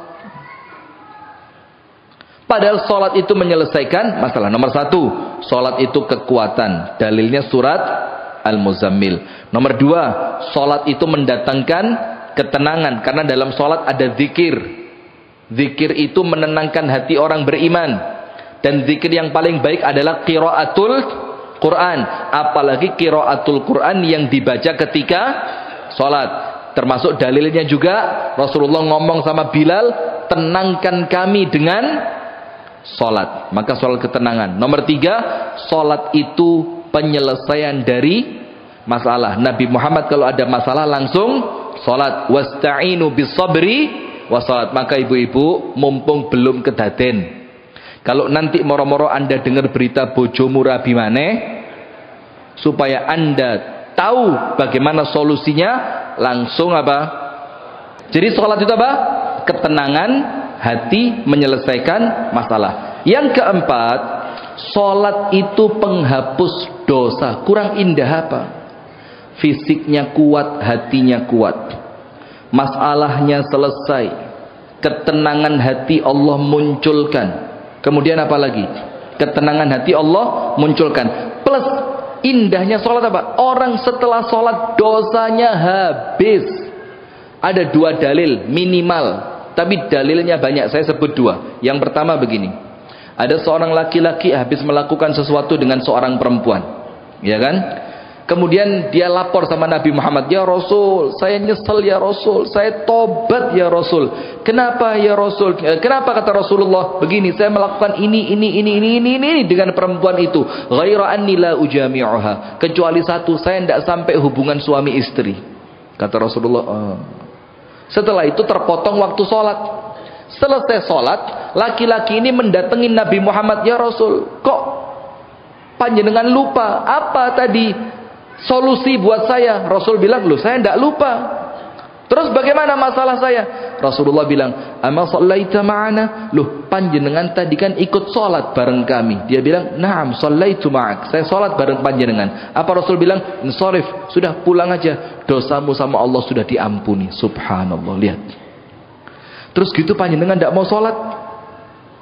Padahal sholat itu menyelesaikan masalah. Nomor satu, sholat itu kekuatan. Dalilnya surat Al-Muzammil. Nomor dua, sholat itu mendatangkan ketenangan. Karena dalam sholat ada zikir. Zikir itu menenangkan hati orang beriman. Dan zikir yang paling baik adalah qiraatul Quran, apalagi qiraatul Quran yang dibaca ketika sholat. Termasuk dalilnya juga Rasulullah ngomong sama Bilal, tenangkan kami dengan sholat. Maka sholat ketenangan. Nomor tiga, sholat itu penyelesaian dari masalah. Nabi Muhammad kalau ada masalah langsung sholat. Wasta'inu bisabri wassalat. Maka ibu-ibu mumpung belum kedaden, kalau nanti moro-moro Anda dengar berita bojomu rabi maneh, supaya Anda tahu bagaimana solusinya, langsung apa? Jadi sholat itu apa? Ketenangan hati, menyelesaikan masalah. Yang keempat, sholat itu penghapus dosa. Kurang indah apa? Fisiknya kuat, hatinya kuat. Masalahnya selesai. Ketenangan hati Allah munculkan. Kemudian apa lagi? Ketenangan hati Allah munculkan. Plus indahnya sholat apa? Orang setelah sholat dosanya habis. Ada dua dalil minimal, tapi dalilnya banyak. Saya sebut dua. Yang pertama begini. Ada seorang laki-laki habis melakukan sesuatu dengan seorang perempuan, ya kan? Kemudian dia lapor sama Nabi Muhammad, ya Rasul, saya nyesel ya Rasul, saya tobat ya Rasul. Kenapa ya Rasul? Kenapa kata Rasulullah? Begini, saya melakukan ini dengan perempuan itu. Ghaira anni la ujami'uha. Kecuali satu, saya tidak sampai hubungan suami istri. Kata Rasulullah. Setelah itu terpotong waktu sholat. Selesai sholat, laki-laki ini mendatangi Nabi Muhammad, ya Rasul, kok panjenengan lupa? Apa tadi solusi buat saya? Rasul bilang, loh saya tidak lupa. Terus bagaimana masalah saya? Rasulullah bilang, "Ama shallaita ma'ana?" Loh, panjenengan tadi kan ikut sholat bareng kami. Dia bilang, "Na'am, shallaitu ma'ak." Saya sholat bareng panjenengan. Apa Rasul bilang? "Insharif, sudah pulang aja. Dosamu sama Allah sudah diampuni." Subhanallah, lihat. Terus gitu panjenengan tidak mau sholat?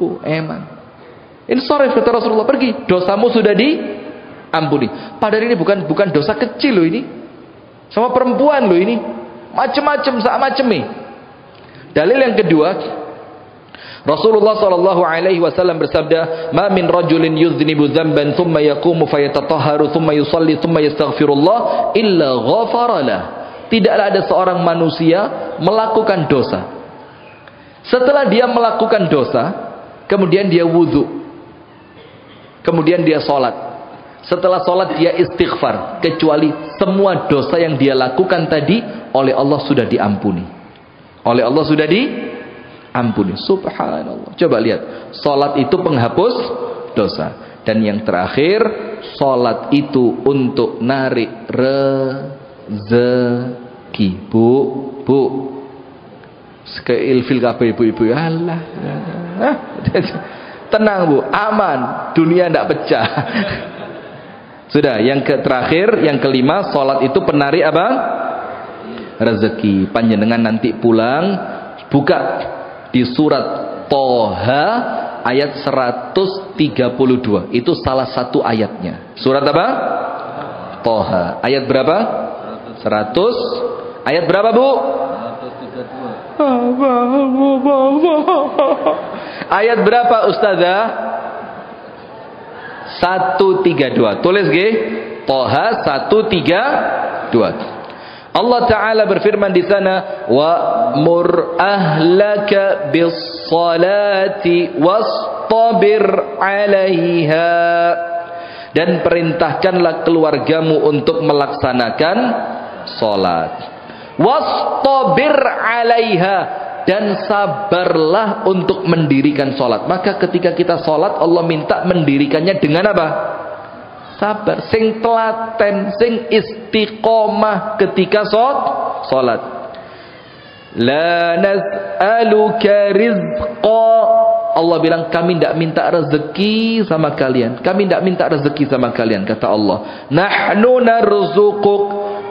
Bu, eman. Insharif, kata Rasulullah, pergi. Dosamu sudah diampuni. Padahal ini bukan dosa kecil loh ini. Sama perempuan loh ini. Macam-macam, sak-macamnya. Dalil yang kedua, Rasulullah SAW bersabda, "Ma min rajulin yuznibu dzamban thumma yaqumu fayatatahharu thumma yusalli thumma yastaghfirullah illa ghafaralah." Tidaklah ada seorang manusia melakukan dosa. Setelah dia melakukan dosa, kemudian dia wudu, kemudian dia sholat. Setelah sholat dia istighfar, kecuali semua dosa yang dia lakukan tadi oleh Allah sudah diampuni. Oleh Allah sudah diampuni. Subhanallah. Coba lihat, sholat itu penghapus dosa. Dan yang terakhir, sholat itu untuk narik rezeki. Bu, ilfil kabeh ibu-ibu. Allah. Tenang bu, aman, dunia tidak pecah. Sudah, yang terakhir, yang kelima, sholat itu penarik apa? Rezeki. Panjenengan nanti pulang, buka di surat Toha ayat 132. Itu salah satu ayatnya. Surat apa? Toha. Ayat berapa? 100. Ayat berapa bu? 132. Ayat berapa ustazah? 132. Tulis G. Toha 132. Allah Ta'ala berfirman di sana, "Wa'mur ahlaka bis-salati wastabir 'alaiha." Dan perintahkanlah keluargamu untuk melaksanakan salat. Wastabir 'alaiha. Dan sabarlah untuk mendirikan sholat. Maka ketika kita sholat, Allah minta mendirikannya dengan apa? Sabar. Sing telaten, sing istiqomah ketika sholat. La nas'aluka rizqa. Allah bilang, kami tidak minta rezeki sama kalian. Kami tidak minta rezeki sama kalian, kata Allah. Nahnu narzuquk.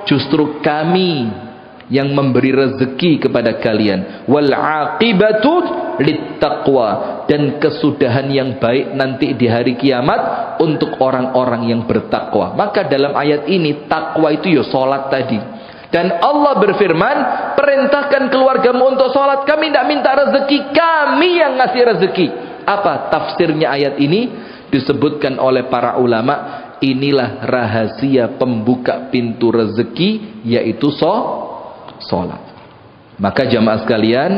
Justru kami yang memberi rezeki kepada kalian. Wal aqibatu littaqwa. Dan kesudahan yang baik nanti di hari kiamat untuk orang-orang yang bertakwa. Maka dalam ayat ini takwa itu ya sholat tadi. Dan Allah berfirman, perintahkan keluargamu untuk sholat. Kami tidak minta rezeki, kami yang ngasih rezeki. Apa tafsirnya ayat ini? Disebutkan oleh para ulama, inilah rahasia pembuka pintu rezeki, yaitu sholat. Maka jamaah sekalian,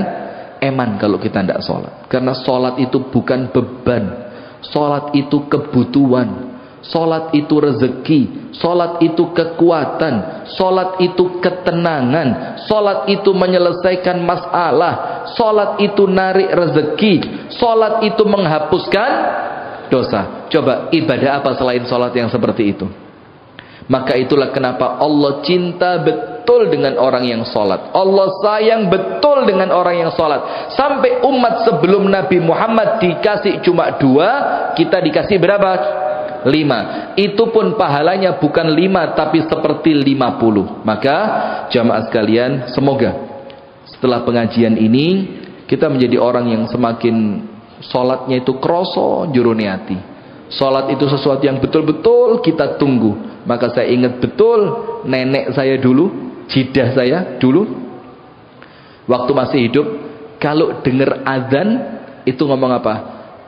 eman kalau kita tidak sholat. Karena sholat itu bukan beban. Sholat itu kebutuhan. Sholat itu rezeki. Sholat itu kekuatan. Sholat itu ketenangan. Sholat itu menyelesaikan masalah. Sholat itu narik rezeki. Sholat itu menghapuskan dosa. Coba ibadah apa selain sholat yang seperti itu? Maka itulah kenapa Allah cinta betul dengan orang yang sholat. Allah sayang betul dengan orang yang sholat. Sampai umat sebelum Nabi Muhammad dikasih cuma 2, kita dikasih berapa? 5. Itu pun pahalanya bukan 5 tapi seperti 50. Maka jamaah sekalian, semoga setelah pengajian ini kita menjadi orang yang semakin sholatnya itu kroso jurune ati. Sholat itu sesuatu yang betul-betul kita tunggu. Maka saya ingat betul nenek saya dulu, jidah saya dulu, waktu masih hidup, kalau dengar azan itu ngomong apa?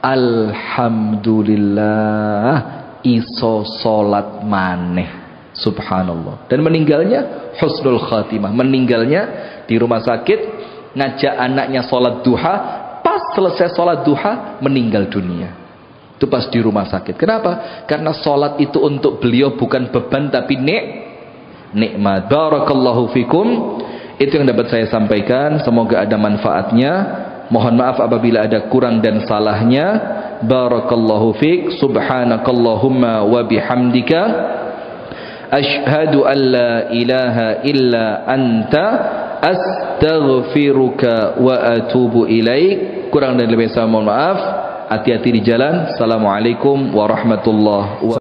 Alhamdulillah iso sholat maneh. Subhanallah. Dan meninggalnya husnul khatimah. Meninggalnya di rumah sakit, ngajak anaknya sholat duha. Pas selesai sholat duha, meninggal dunia. Itu pas di rumah sakit. Kenapa? Karena sholat itu untuk beliau bukan beban tapi nikmat. Barakallahu fikum. Itu yang dapat saya sampaikan. Semoga ada manfaatnya. Mohon maaf apabila ada kurang dan salahnya. Barakallahu fik. Subhanakallahumma wa bihamdika. Ashhadu an la ilaha illa anta astaghfiruka wa atubu ilaik. Kurang dan lebih saya mohon maaf. Hati-hati di jalan. Assalamualaikum warahmatullahi wabarakatuh.